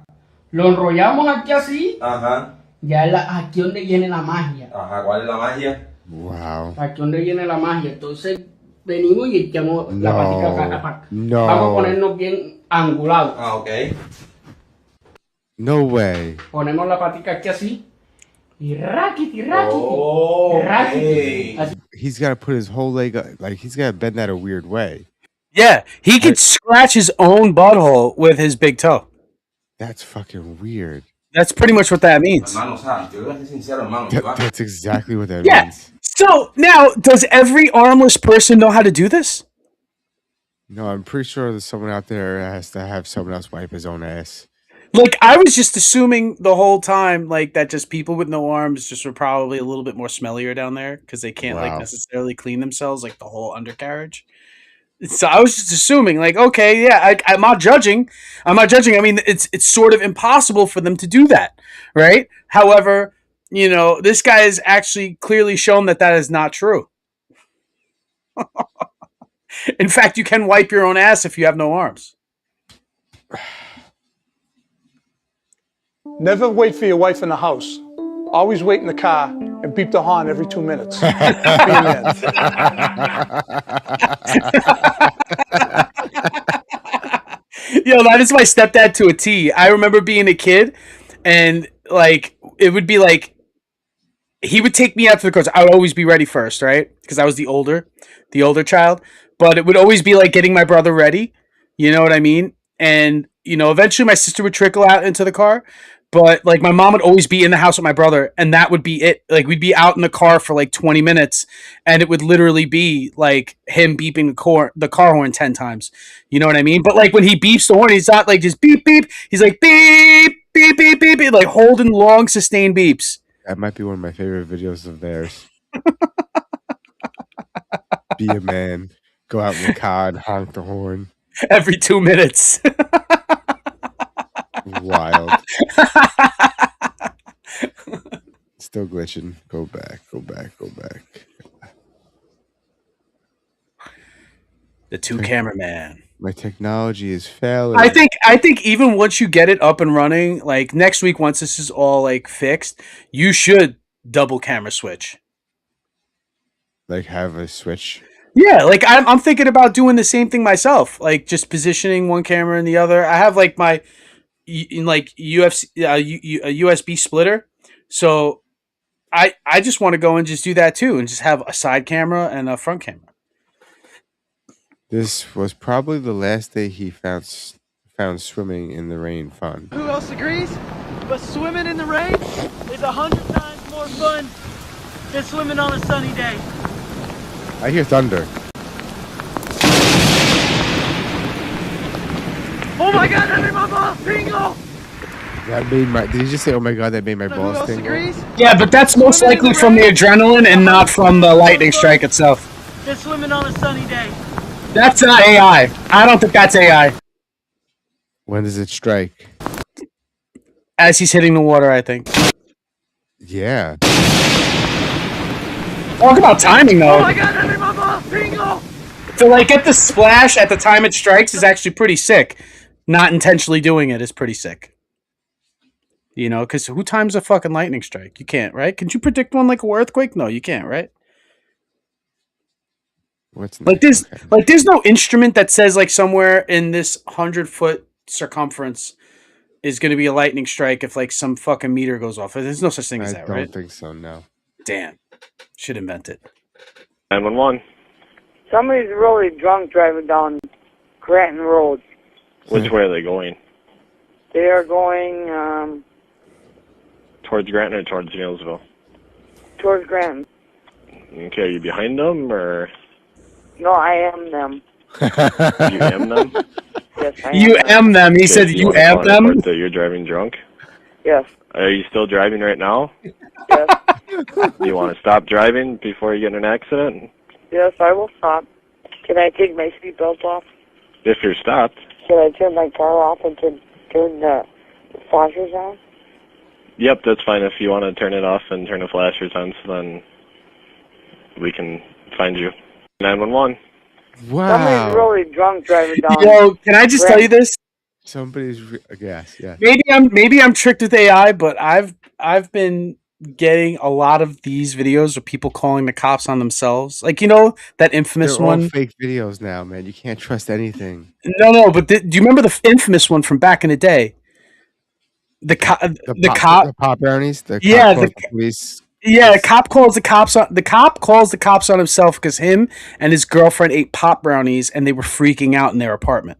S13: Lo enrollamos aquí así.
S12: Ajá.
S13: Ya aquí donde viene la magia.
S12: Ajá, ¿cuál es la magia?
S2: Wow.
S13: Aquí donde viene la magia. Entonces venimos y echamos la patica acá.
S2: No.
S13: Vamos a ponernos bien angulados.
S12: Ah, ok.
S2: No way.
S13: Ponemos la patica aquí así. Y raquiti.
S12: Oh,
S13: raquiti.
S12: Okay.
S2: He's got to put his whole leg, like he's got to bend that a weird way.
S1: Yeah, he could scratch his own butthole with his big toe.
S2: That's fucking weird.
S1: That's pretty much what that means.
S2: That's exactly what that
S1: Yeah.
S2: means.
S1: So now, does every armless person know how to do this?
S2: No, I'm pretty sure there's someone out there that has to have someone else wipe his own ass.
S1: Like, I was just assuming the whole time, like, that just people with no arms just were probably a little bit more smellier down there because they can't, like, necessarily clean themselves, like, the whole undercarriage. So I was just assuming, like, okay, yeah, I'm not judging. I mean, it's sort of impossible for them to do that, right? However, you know, this guy has actually clearly shown that is not true. In fact, you can wipe your own ass if you have no arms.
S9: Never wait for your wife in the house. Always wait in the car and beep the horn every 2 minutes. Be a man.
S1: Yo, that is my stepdad to a T. I remember being a kid, and like it would be like he would take me out to the cars. I would always be ready first, right? Because I was the older child. But it would always be like getting my brother ready. You know what I mean? And eventually my sister would trickle out into the car. But like my mom would always be in the house with my brother, and that would be it. Like we'd be out in the car for like 20 minutes, and it would literally be like him beeping the car horn 10 times. You know what I mean? But like when he beeps the horn, he's not like just beep beep. He's like beep beep beep beep, beep, like holding long sustained beeps.
S2: That might be one of my favorite videos of theirs. Be a man. Go out in the car and honk the horn.
S1: Every 2 minutes.
S2: Wild. Still glitching. Go back.
S1: The two cameraman.
S2: My technology is failing.
S1: I think even once you get it up and running, like next week, once this is all like fixed, you should double camera switch.
S2: Like have a switch.
S1: Yeah, like I'm thinking about doing the same thing myself, like just positioning one camera in the other. I have like my USB splitter, so I just want to go and just do that too, and just have a side camera and a front camera.
S2: This was probably the last day he found swimming in the rain fun.
S14: Who else agrees? But swimming in the rain is 100 times more fun than swimming on a sunny day.
S2: I hear thunder.
S14: Oh my god, that made my balls tingle!
S2: Did you just say, oh my god, that made my balls tingle?
S1: Yeah, but that's most likely from the adrenaline and not from the lightning strike itself.
S14: Than swimming on a sunny day.
S1: That's not AI. I don't think that's AI.
S2: When does it strike?
S1: As he's hitting the water, I think.
S2: Yeah.
S1: Talk about timing, though.
S14: Oh my god, that made my balls tingle!
S1: To like get the splash at the time it strikes is actually pretty sick. Not intentionally doing it is pretty sick. Because who times a fucking lightning strike? You can't, right? Can you predict one like a earthquake? No, you can't, right? There's no instrument that says like somewhere in this 100-foot circumference is going to be a lightning strike if like some fucking meter goes off. There's no such thing as that, right?
S2: I don't think so. No.
S1: Damn. Should invent it.
S15: 911.
S16: Somebody's really drunk driving down Granton Road.
S15: Which way are they going?
S16: They are going,
S15: Towards Granton or towards Neilsville?
S16: Towards Granton.
S15: Okay, are you behind them, or?
S16: No, I am them.
S15: You am them?
S16: Yes, I am.
S1: You am them. He said you am them?
S15: That you're driving drunk?
S16: Yes.
S15: Are you still driving right now?
S16: Yes.
S15: Do you want to stop driving before you get in an accident?
S16: Yes, I will stop. Can I take my seatbelt off?
S15: If you're stopped.
S16: Can I turn my car off and turn the flashers on?
S15: Yep, that's fine. If you want to turn it off and turn the flashers on, so then we can find you. 911.
S2: Wow.
S16: Somebody's really drunk driving down.
S1: Yo, can I just tell you this?
S2: Somebody's yes.
S1: Maybe I'm tricked with AI, but I've been getting a lot of these videos of people calling the cops on themselves. Like, that infamous
S2: They're
S1: one.
S2: all fake videos now, man. You can't trust anything.
S1: No, but do you remember the infamous one from back in the day? The
S2: pop brownies. The police.
S1: Yeah, the cop calls the cops on himself because him and his girlfriend ate pop brownies and they were freaking out in their apartment.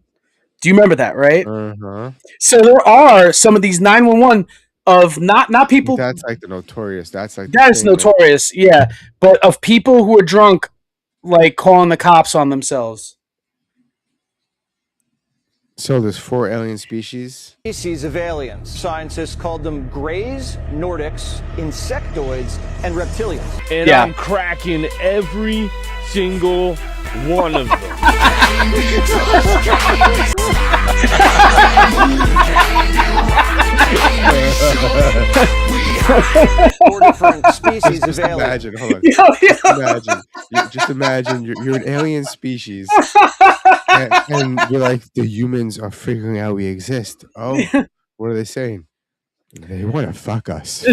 S1: Do you remember that, right?
S2: Uh-huh.
S1: So there are some of these 911 of not people.
S2: That's like the notorious. That
S1: is notorious, yeah. But of people who are drunk, like calling the cops on themselves.
S2: So there's 4 alien species.
S17: Species of aliens. Scientists called them greys, Nordics, insectoids, and reptilians.
S18: And I'm cracking every single one of them.
S17: 4 different different species
S2: Just
S17: of alien.
S2: imagine, hold on. Just imagine you're an alien species, and you're like, the humans are figuring out we exist. Oh, what are they saying? They want to fuck us.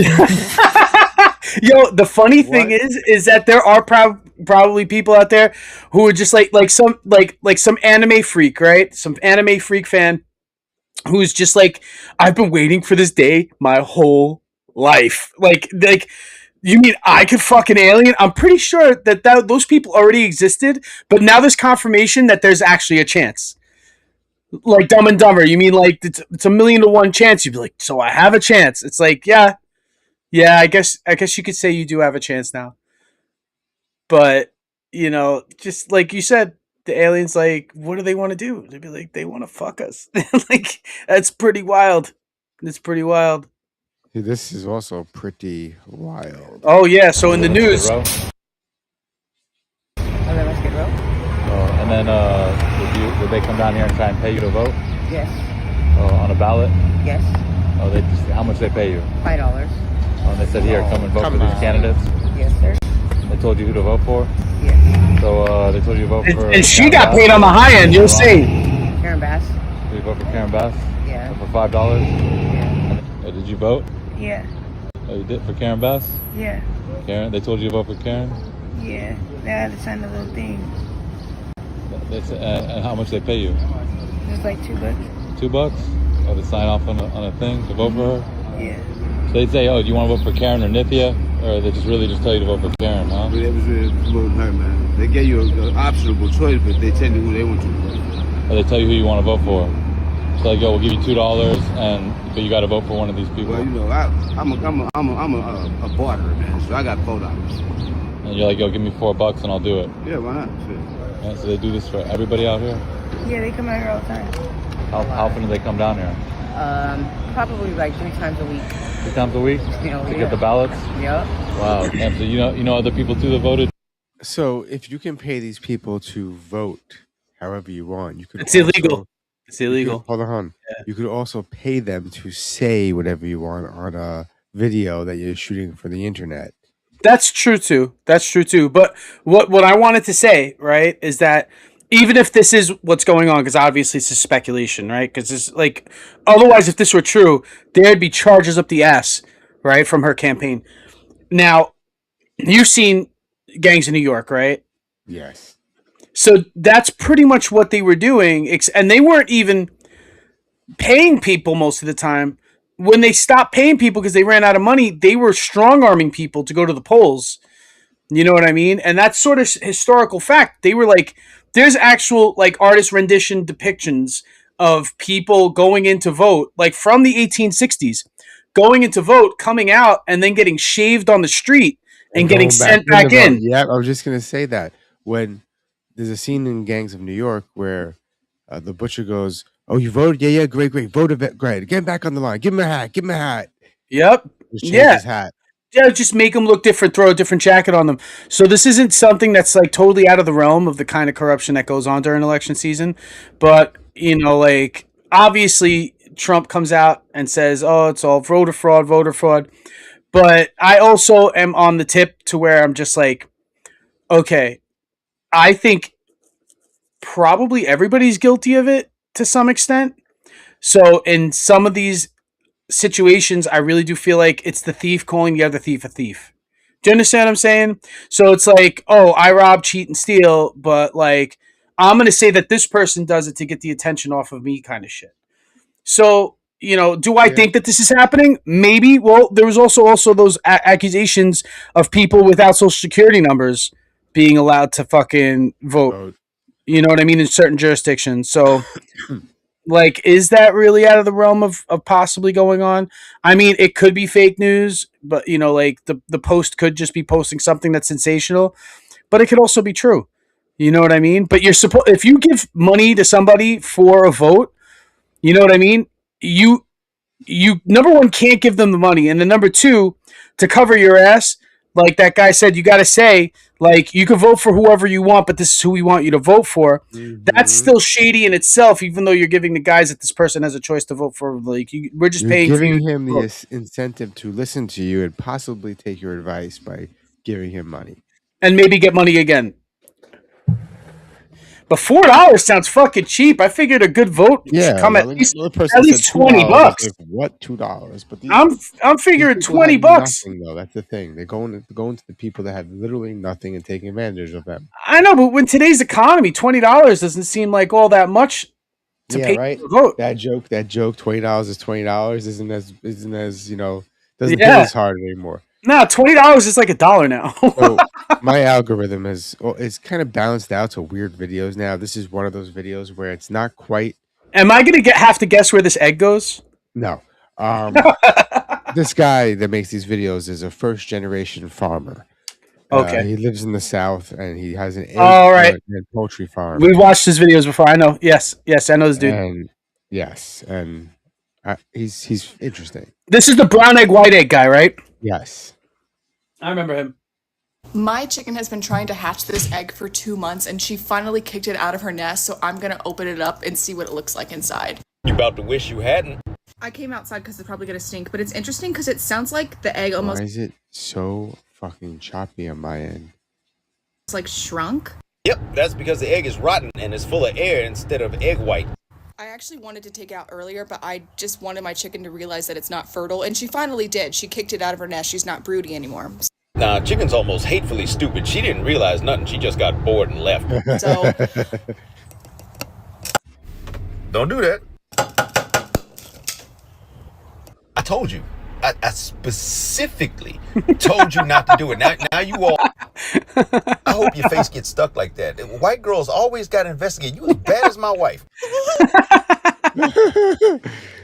S1: Yo, the funny thing is that there are probably people out there who are just like some anime freak, right? Some anime freak fan who's just like, I've been waiting for this day my whole life. Like you mean I could fuck an alien? I'm pretty sure that those people already existed, but now there's confirmation that there's actually a chance. Like Dumb and Dumber, you mean like it's 1,000,000 to 1 chance? You'd be like, so I have a chance. It's like, yeah, I guess you could say you do have a chance now. But just like you said, the aliens, like, what do they want to do? They'd be like, they want to fuck us. Like, that's pretty wild. It's pretty wild.
S2: This is also pretty wild.
S1: Oh yeah, so in the news.
S19: And then would they come down here and try and pay you to vote?
S20: Yes.
S19: On a ballot?
S20: Yes.
S19: Oh, how much they pay you?
S20: $5.
S19: Oh, and they said, here, come and vote for these candidates?
S20: Yes, sir.
S19: They told you who to vote for?
S20: Yes.
S19: So they told you to vote for...
S1: And she got paid on the high end, you'll see.
S20: Karen Bass.
S19: Did you vote for Karen Bass?
S20: Yeah.
S19: For $5?
S20: Yeah.
S19: Did you vote?
S20: Yeah.
S19: Oh, you did for Karen Bass?
S20: Yeah.
S19: Karen? They told you to vote for Karen?
S20: Yeah. They had to sign a little thing.
S19: And how much they pay you?
S20: It was like $2.
S19: $2? Oh, to sign off on a thing to vote for her?
S20: Yeah.
S19: So they'd say, oh, do you want to vote for Karen or Nithya? Or they just tell you to vote for Karen, huh?
S21: It was man. They gave you an optional choice, but they tell you who they want you to vote for.
S19: Or they tell you who you want to vote for. So like, yo, we'll give you $2, but you got to vote for one of these people.
S21: Well, I'm a barterer, man. So I got $4.
S19: And you're like, yo, give me $4 and I'll do it.
S21: Yeah, why not? Shit.
S19: Yeah, so they do this for everybody out here?
S20: Yeah, they come out here all the time.
S19: How often do they come down here?
S20: Probably like 3 times a week.
S19: 3 times a week? To get the ballots?
S20: Yep.
S19: Wow. And so you know other people too that voted?
S2: So if you can pay these people to vote however you want, you could.
S1: It's illegal. It's illegal.
S2: Hold on. Yeah. You could also pay them to say whatever you want on a video that you're shooting for the internet.
S1: That's true too. But what I wanted to say, right, is that even if this is what's going on, because obviously it's a speculation, right? Because it's like, otherwise, if this were true, there'd be charges up the ass, right, from her campaign. Now, you've seen Gangs in New York, right?
S2: Yes.
S1: So that's pretty much what they were doing, and they weren't even paying people most of the time. When they stopped paying people because they ran out of money, they were strong-arming people to go to the polls. You know what I mean? And that's sort of historical fact. They were like, there's actual like artist rendition depictions of people going in to vote, like from the 1860s, going into vote, coming out, and then getting shaved on the street and getting sent back in.
S2: Yeah, I was just going to say that. When there's a scene in Gangs of New York where the butcher goes, oh, you voted? Yeah, great. Voted, great. Get back on the line. Give him a hat.
S1: Yep.
S2: Just change his hat.
S1: Yeah, just make them look different, throw a different jacket on them. So this isn't something that's like totally out of the realm of the kind of corruption that goes on during election season. But, like, obviously Trump comes out and says, oh, it's all voter fraud. But I also am on the tip to where I'm just like, okay, I think probably everybody's guilty of it to some extent. So in some of these situations, I really do feel like it's the thief calling the other thief a thief. Do you understand what I'm saying? So it's like, oh, I rob, cheat, and steal, but like, I'm going to say that this person does it to get the attention off of me kind of shit. So, do I think that this is happening? Maybe. Well, there was also those accusations of people without social security numbers being allowed to fucking vote. You know what I mean? In certain jurisdictions. So, like, is that really out of the realm of possibly going on? I mean, it could be fake news, but, like, the post could just be posting something that's sensational, but it could also be true. You know what I mean? But if you give money to somebody for a vote, you know what I mean? You number one, can't give them the money. And then number two, to cover your ass, like that guy said, you got to say, like, you can vote for whoever you want, but this is who we want you to vote for. That's still shady in itself, even though you're giving the guys that this person has a choice to vote for. Like, we're just paying
S2: giving
S1: for you
S2: him the incentive to listen to you and possibly take your advice by giving him money.
S1: And maybe get money again. But $4 sounds fucking cheap. I figured a good vote should come at least $20.
S2: Like, what $2? But
S1: I'm figuring $20.
S2: Nothing, though. That's the thing. They're going to the people that have literally nothing and taking advantage of them.
S1: I know, but when today's economy, $20 doesn't seem like all that much to pay for a vote.
S2: That joke. $20 is $20. Isn't as doesn't hit as hard anymore.
S1: No, $20 is like $1 now.
S2: So my algorithm is kind of balanced out to weird videos now. This is one of those videos where it's not quite.
S1: Am I gonna have to guess where this egg goes?
S2: No. This guy that makes these videos is a first generation farmer.
S1: Okay.
S2: He lives in the South and he has an egg and poultry farm.
S1: We've watched his videos before. I know. Yes, I know this dude.
S2: And he's interesting.
S1: This is the brown egg, white egg guy, right?
S2: Yes.
S1: I remember him.
S5: My chicken has been trying to hatch this egg for 2 months, and she finally kicked it out of her nest, so I'm gonna open it up and see what it looks like inside.
S22: You about to wish you hadn't.
S5: I came outside because it's probably gonna stink, but it's interesting because it sounds like the egg almost...
S2: Why is it so fucking choppy on my end?
S5: It's like shrunk?
S22: Yep, that's because the egg is rotten and is full of air instead of egg white.
S5: I actually wanted to take it out earlier, but I just wanted my chicken to realize that it's not fertile, and she finally did. She kicked it out of her nest. She's not broody anymore.
S22: Nah, chicken's almost hatefully stupid. She didn't realize nothing. She just got bored and left.
S5: So...
S22: Don't do that. I told you. I specifically told you not to do it. Now you all... I hope your face gets stuck like that. White girls always got to investigate. You as bad as my wife.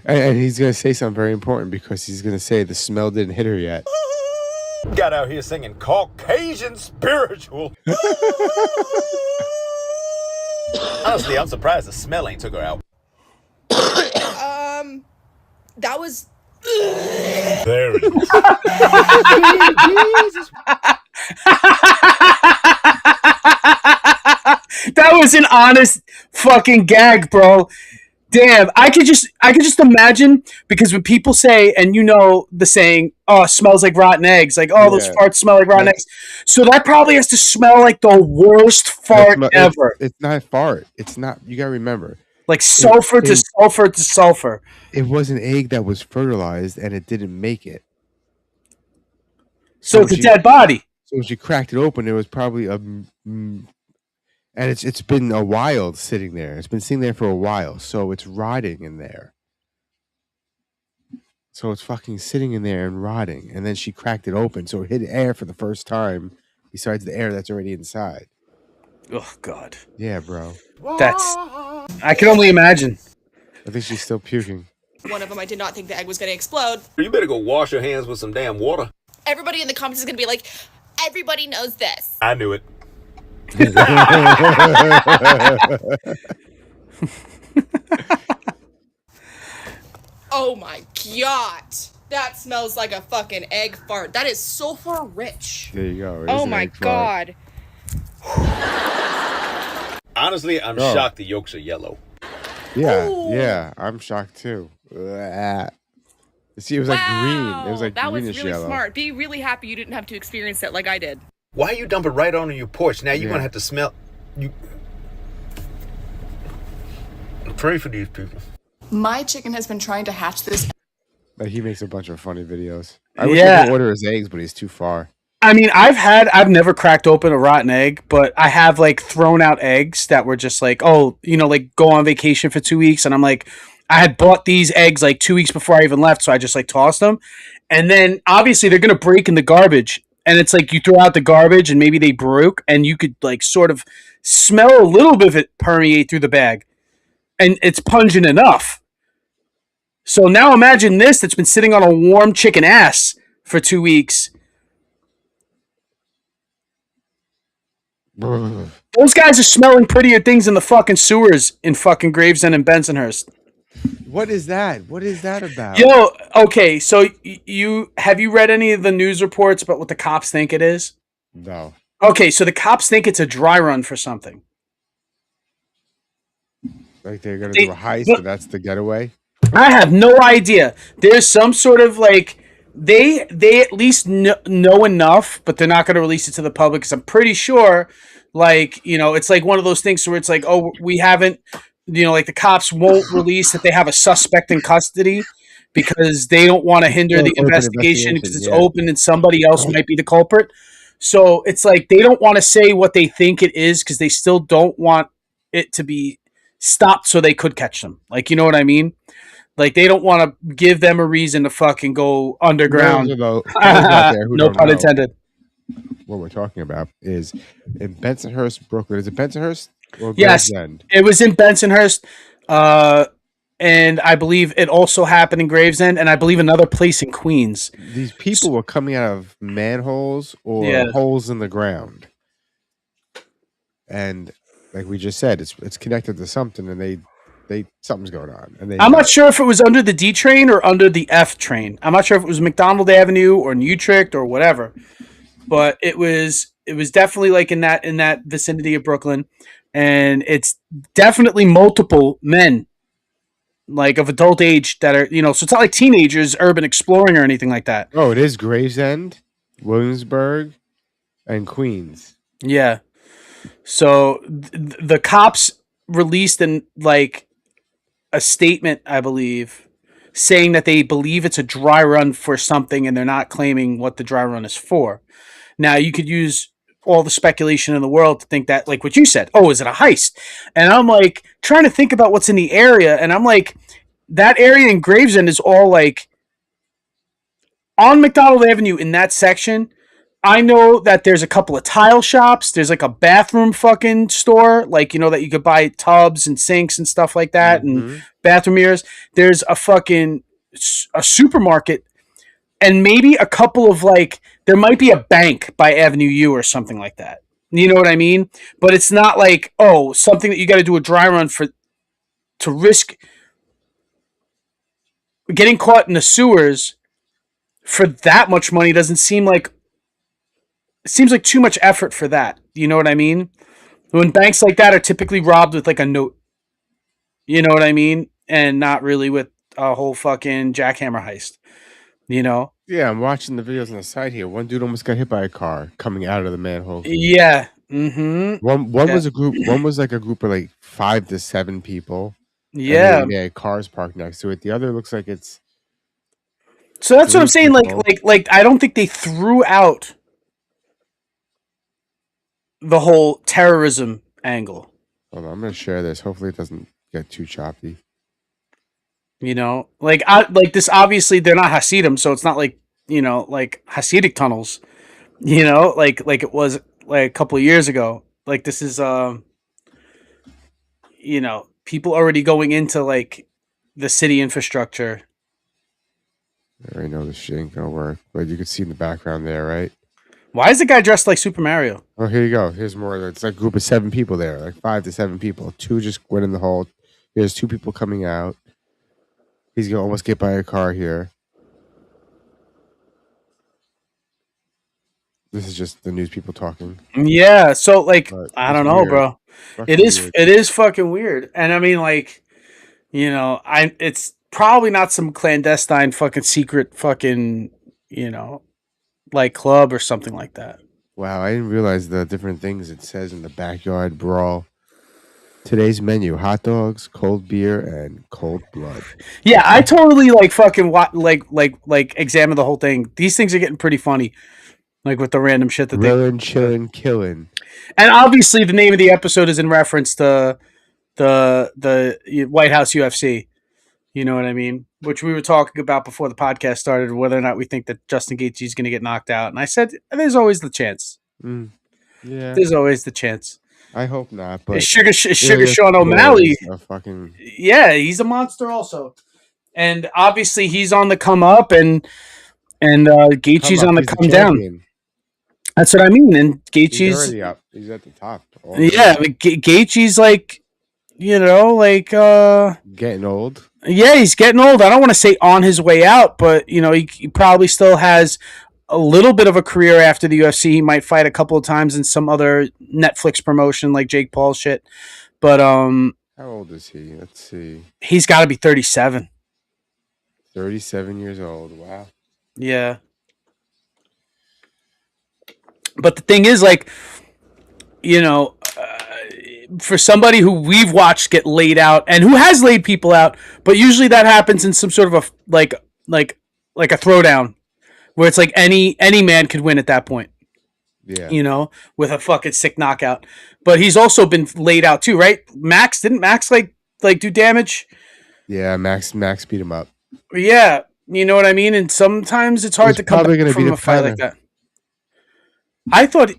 S2: And he's going to say something very important because he's going to say the smell didn't hit her yet.
S22: Got out here singing Caucasian spiritual. Honestly, I'm surprised the smell ain't took her out.
S5: That was...
S22: There it is.
S1: That was an honest fucking gag, bro. Damn, I could just imagine, because when people say, and you know the saying, "Oh, it smells like rotten eggs," like, "Oh, those farts smell like rotten eggs," so that probably has to smell like the worst fart ever.
S2: It's not a fart. It's not. You gotta remember,
S1: like sulfur to sulfur to sulfur.
S2: It was an egg that was fertilized, and it didn't make it.
S1: So it's a dead body.
S2: So when she cracked it open, it was probably and it's been a while sitting there. It's been sitting there for a while, so it's rotting in there. So it's fucking sitting in there and rotting, and then she cracked it open, so it hit air for the first time, besides the air that's already inside.
S1: Oh God.
S2: Yeah, bro.
S1: I can only imagine.
S2: I think she's still puking.
S5: One of them, I did not think the egg was going to explode.
S22: You better go wash your hands with some damn water.
S5: Everybody in the comments is going to be like, everybody knows this.
S22: I knew it.
S5: Oh my God. That smells like a fucking egg fart. That is sulfur rich.
S2: There you go.
S5: Oh my God.
S22: Honestly, I'm shocked the yolks are yellow.
S2: Yeah, I'm shocked too. See, it was like green. It was like
S5: that was
S2: greenish
S5: really
S2: yellow.
S5: smart. Be really happy you didn't have to experience that like I did.
S22: Why you dump it right onto your porch? Now you're gonna have to smell. You pray for these people.
S5: My chicken has been trying to hatch this.
S2: But he makes a bunch of funny videos. I wish I could order his eggs, but he's too far.
S1: I mean, I've never cracked open a rotten egg, but I have like thrown out eggs that were just like, oh, you know, like go on vacation for 2 weeks. And I'm like, I had bought these eggs like 2 weeks before I even left. So I just like tossed them. And then obviously they're going to break in the garbage. And it's like you throw out the garbage and maybe they broke and you could like sort of smell a little bit of it permeate through the bag. And it's pungent enough. So now imagine this that's been sitting on a warm chicken ass for 2 weeks. Those guys are smelling prettier things in the fucking sewers in fucking Gravesend and Bensonhurst.
S2: What is that? What is that about?
S1: Yo, okay, so you read any of the news reports about what the cops think it is?
S2: No.
S1: Okay, so the cops think it's a dry run for something.
S2: Like they're gonna do a heist, and that's the getaway.
S1: I have no idea. There's some sort of like they at least know enough, but they're not going to release it to the public because I'm pretty sure, like, you know, it's like one of those things where it's like, oh, we haven't, you know, like the cops won't release that they have a suspect in custody because they don't want to hinder the investigation because it's open and somebody else might be the culprit. So it's like they don't want to say what they think it is because they still don't want it to be stopped so they could catch them. Like, you know what I mean? Like, they don't want to give them a reason to fucking go underground.
S2: No
S1: pun intended.
S2: What we're talking about is in Bensonhurst, Brooklyn. Is it Bensonhurst? Or
S1: yes,
S2: Gravesend?
S1: It was in Bensonhurst. And I believe it also happened in Gravesend, and I believe another place in Queens.
S2: These people were coming out of manholes or holes in the ground. And like we just said, it's connected to something, and they something's going on. And
S1: I'm not sure if it was under the D train or under the F train. I'm not sure if it was McDonald Avenue or Utrecht or whatever, but it was definitely like in that vicinity of Brooklyn, and it's definitely multiple men, like of adult age that are, you know, so it's not like teenagers urban exploring or anything like that.
S2: Oh, it is Gravesend, Williamsburg, and Queens.
S1: Yeah. So the cops released a statement, I believe, saying that they believe it's a dry run for something and they're not claiming what the dry run is for. Now, you could use all the speculation in the world to think that, like what you said, oh, is it a heist? And I'm like trying to think about what's in the area, and I'm like, that area in Gravesend is all like on McDonald Avenue in that section. I know that there's a couple of tile shops. There's like a bathroom fucking store, like, you know, that you could buy tubs and sinks and stuff like that, and bathroom mirrors. There's a supermarket, and maybe a couple of like, there might be a bank by Avenue U or something like that. You know what I mean? But it's not like, oh, something that you got to do a dry run for to risk getting caught in the sewers for that much money. Doesn't seem like. It seems like too much effort for that. You know what I mean? When banks like that are typically robbed with like a note. You know what I mean? And not really with a whole fucking jackhammer heist. You know?
S2: Yeah, I'm watching the videos on the side here. One dude almost got hit by a car coming out of the manhole.
S1: Yeah. Mm-hmm.
S2: One was a group. One was like a group of like 5 to 7 people.
S1: Yeah.
S2: Yeah, cars parked next to it. The other looks like it's.
S1: So that's what I'm saying. Like I don't think they threw out the whole terrorism angle.
S2: Hold on, I'm gonna share this. Hopefully, it doesn't get too choppy.
S1: You know, like this. Obviously, they're not Hasidim, so it's not like, you know, like Hasidic tunnels. You know, like it was like a couple of years ago. Like this is, you know, people already going into like the city infrastructure.
S2: I already know this shit ain't gonna work, but you can see in the background there, right?
S1: Why is the guy dressed like Super Mario?
S2: Oh, here you go. Here's more. It's like a group of 7 people there, like 5 to 7 people. 2 just went in the hole. There's 2 people coming out. He's gonna almost get by a car here. This is just the news people talking.
S1: Yeah, so like I don't know, bro. It is fucking weird. And I mean, like, you know, it's probably not some clandestine fucking secret fucking, you know, like club or something like that.
S2: Wow, I didn't realize the different things it says in the backyard brawl. Today's menu: hot dogs, cold beer, and cold blood.
S1: Yeah, I totally like fucking like examine the whole thing. These things are getting pretty funny, like with the random shit that
S2: Rillin', chillin', killing.
S1: And obviously, the name of the episode is in reference to the White House UFC. You know what I mean? Which we were talking about before the podcast started, whether or not we think that Justin Gaethje is going to get knocked out. And I said, there's always the chance.
S2: Yeah,
S1: there's always the chance.
S2: I hope not. But
S1: Sugar Sean O'Malley,
S2: fucking
S1: yeah, he's a monster also. And obviously, he's on the come up, and Gaethje's on the come down. That's what I mean. And Gaethje's
S2: he's already up. He's at the top.
S1: Yeah, Gaethje's like, you know, like
S2: getting old.
S1: Yeah, he's getting old. I don't want to say on his way out, but he probably still has a little bit of a career after the UFC. He might fight a couple of times in some other Netflix promotion like Jake Paul shit. But
S2: how old is he? Let's see.
S1: He's got to be 37.
S2: 37 years old. Wow.
S1: Yeah. But the thing is, like, for somebody who we've watched get laid out and who has laid people out, but usually that happens in some sort of a like a throwdown where it's like any man could win at that point.
S2: Yeah.
S1: With a fucking sick knockout. But he's also been laid out too, right? Didn't Max like do damage?
S2: Yeah, Max beat him up.
S1: Yeah, you know what I mean? And sometimes it's hard to come back from a fight like that. I thought,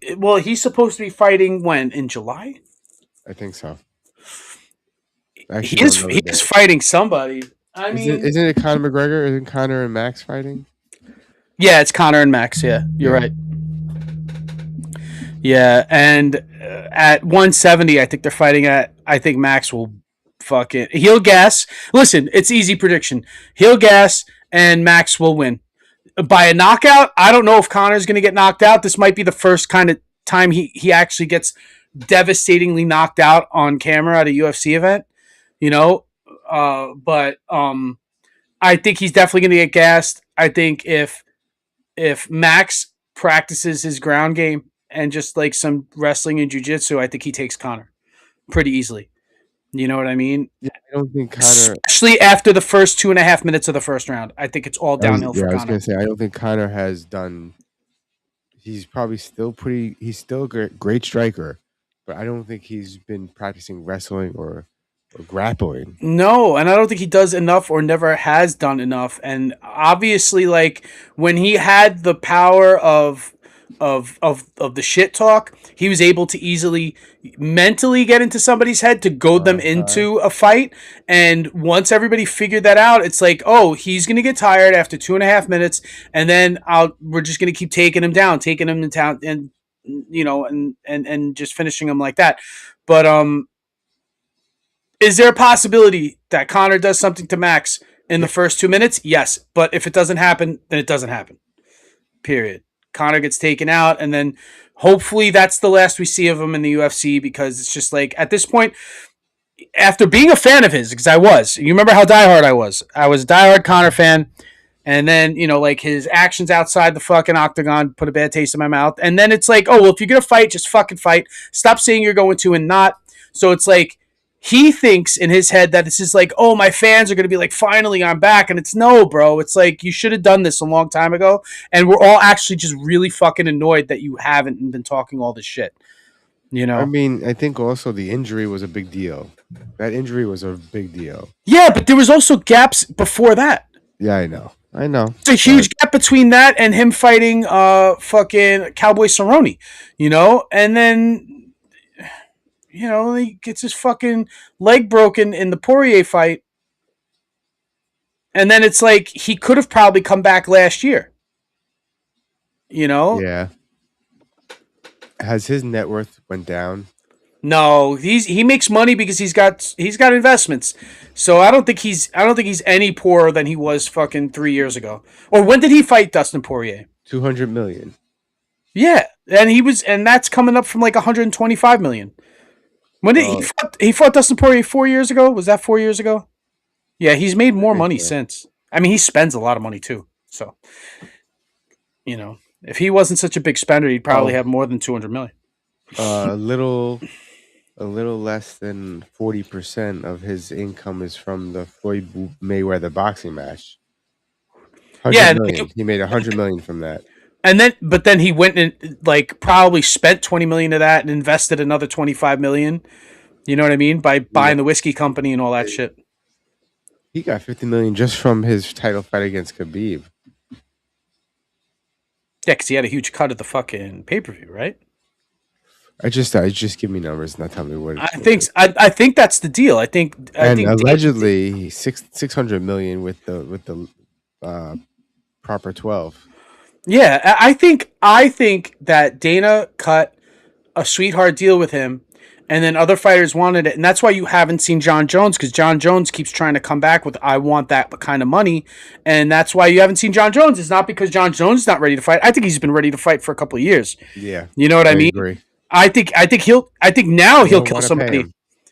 S1: he's supposed to be fighting when? In July?
S2: I think so.
S1: He is fighting somebody. I mean,
S2: isn't it Conor McGregor? Isn't Conor and Max fighting?
S1: Yeah, it's Conor and Max. Yeah, you're right. Yeah, and at 170, I think they're fighting at. I think Max will he'll gas. Listen, it's easy prediction. He'll gas and Max will win by a knockout. I don't know if Conor's going to get knocked out. This might be the first kind of time he actually gets devastatingly knocked out on camera at a UFC event, but I think he's definitely going to get gassed. I think if Max practices his ground game and just like some wrestling and jiu-jitsu, I think he takes Conor pretty easily. You know what I mean?
S2: Yeah, I don't think Conor,
S1: especially after the first 2.5 minutes of the first round, I think it's all downhill for Conor.
S2: I was going to say, I don't think Conor has done. He's probably still he's still a great striker, but I don't think he's been practicing wrestling or grappling.
S1: No, and I don't think he does enough or never has done enough. And obviously, like when he had the power of the shit talk, he was able to easily mentally get into somebody's head to goad them into a fight. And once everybody figured that out, it's like, oh, he's gonna get tired after 2.5 minutes, and then we're just gonna keep taking him down, and and just finishing him like that. But is there a possibility that Conor does something to Max in the first 2 minutes? Yes, but if it doesn't happen, then it doesn't happen. Period. Conor gets taken out, and then hopefully that's the last we see of him in the UFC, because it's just like at this point, after being a fan of his, because you remember how diehard I was a diehard Conor fan, and then like his actions outside the fucking octagon put a bad taste in my mouth, and then it's like, oh well, if you're gonna fight, just fucking fight. Stop saying you're going to and not. So it's like he thinks in his head that this is like, oh, my fans are going to be like, finally, I'm back. And it's no, bro. It's like, you should have done this a long time ago. And we're all actually just really fucking annoyed that you haven't been talking all this shit.
S2: I mean, I think also the injury was a big deal. That injury was a big deal.
S1: Yeah, but there was also gaps before that.
S2: Yeah, I know.
S1: It's a huge gap between that and him fighting fucking Cowboy Cerrone, and then he gets his fucking leg broken in the Poirier fight. And then it's like he could have probably come back last year.
S2: Yeah. Has his net worth went down?
S1: No, he makes money because he's got investments. So I don't think he's any poorer than he was fucking 3 years ago. Or when did he fight Dustin Poirier?
S2: 200 million.
S1: Yeah, and that's coming up from like 125 million. When did he fought Dustin Poirier 4 years ago? Was that 4 years ago? Yeah, he's made more money since. I mean, he spends a lot of money too. So, if he wasn't such a big spender, he'd probably have more than 200 million.
S2: A little less than 40% of his income is from the Floyd Mayweather boxing match. He made 100 million from that.
S1: And then he went and like probably spent 20 million of that and invested another 25 million. You know what I mean? By buying the whiskey company and all that shit.
S2: He got 50 million just from his title fight against Khabib.
S1: Yeah, because he had a huge cut at the fucking pay-per-view, right?
S2: I just give me numbers, not tell me what.
S1: I think that's the deal. I think
S2: allegedly 600 million with the proper 12.
S1: Yeah, I think that Dana cut a sweetheart deal with him, and then other fighters wanted it, and that's why you haven't seen John Jones, because John Jones keeps trying to come back with I want that kind of money, and that's why you haven't seen John Jones. It's not because John Jones is not ready to fight. I think he's been ready to fight for a couple of years.
S2: Yeah,
S1: you know what I mean.
S2: Agree.
S1: I think now he'll kill somebody.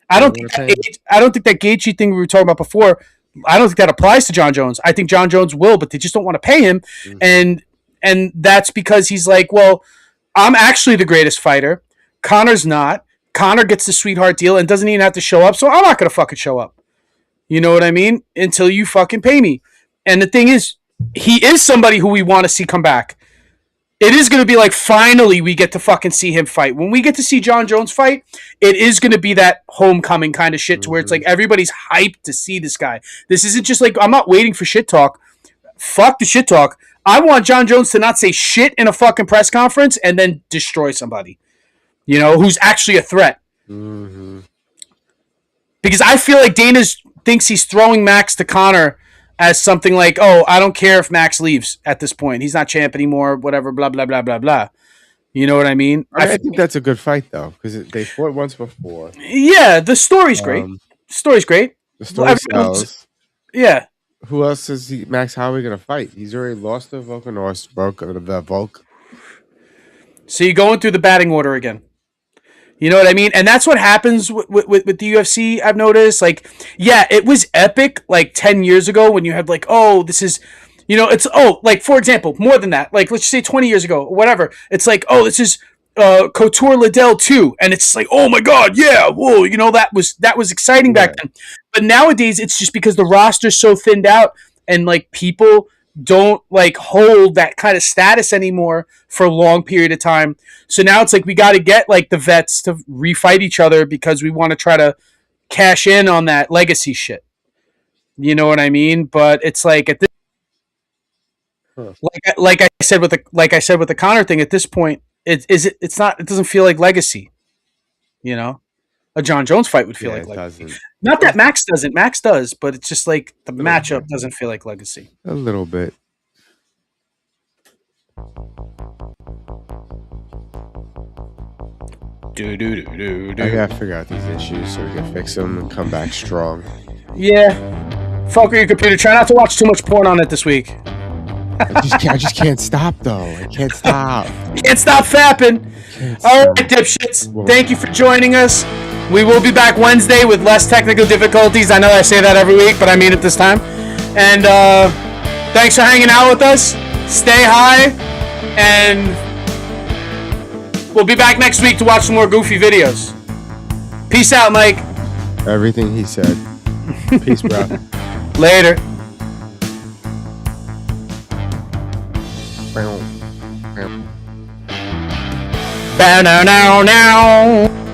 S1: I don't think that Gaethje thing we were talking about before. I don't think that applies to John Jones. I think John Jones will, but they just don't want to pay him, and that's because he's like, well, I'm actually the greatest fighter. Conor's not. Conor gets the sweetheart deal and doesn't even have to show up, so I'm not going to fucking show up. You know what I mean? Until you fucking pay me. And the thing is, he is somebody who we want to see come back. It is going to be like, finally, we get to fucking see him fight. When we get to see John Jones fight, it is going to be that homecoming kind of shit to where it's like everybody's hyped to see this guy. This isn't just like, I'm not waiting for shit talk. Fuck the shit talk. I want John Jones to not say shit in a fucking press conference and then destroy somebody. You know, who's actually a threat.
S2: Mm-hmm.
S1: Because I feel like Dana thinks he's throwing Max to Conor as something like, oh, I don't care if Max leaves at this point. He's not champ anymore, whatever, blah, blah, blah, blah, blah. You know what I mean?
S2: I think that's a good fight, though, because they fought once before.
S1: Yeah, the story's great. The story's great.
S2: The story sells.
S1: Yeah.
S2: Who else is Max Holloway going to fight? He's already lost to Volk.
S1: So you're going through the batting order again. You know what I mean? And that's what happens with the UFC, I've noticed. Like, yeah, it was epic like 10 years ago when you had like, oh, this is, you know, it's, oh, like, for example, more than that. Like, let's just say 20 years ago, or whatever. It's like, oh, this is Couture Liddell 2. And it's like, oh my God, yeah, whoa, you know, that was exciting back then. But nowadays, it's just because the roster's so thinned out and like people don't like hold that kind of status anymore for a long period of time. So now it's like we got to get like the vets to refight each other because we want to try to cash in on that legacy shit. You know what I mean? But it's like at this, like I said with the Conor thing, at this point, it doesn't feel like legacy. You know, a John Jones fight would feel like legacy.
S2: Doesn't.
S1: Not that Max doesn't. Max does, but it's just like the matchup doesn't feel like legacy.
S2: A little bit. I gotta figure out these issues so we can fix them and come back strong.
S1: Yeah. Fuck your computer. Try not to watch too much porn on it this week.
S2: I just can't stop though. I can't stop.
S1: Can't stop fapping. All right, dipshits. Thank you for joining us. We will be back Wednesday with less technical difficulties. I know I say that every week, but I mean it this time. And thanks for hanging out with us. Stay high. And we'll be back next week to watch some more goofy videos. Peace out, Mike.
S2: Everything he said. Peace, bro.
S1: Later. Bow now.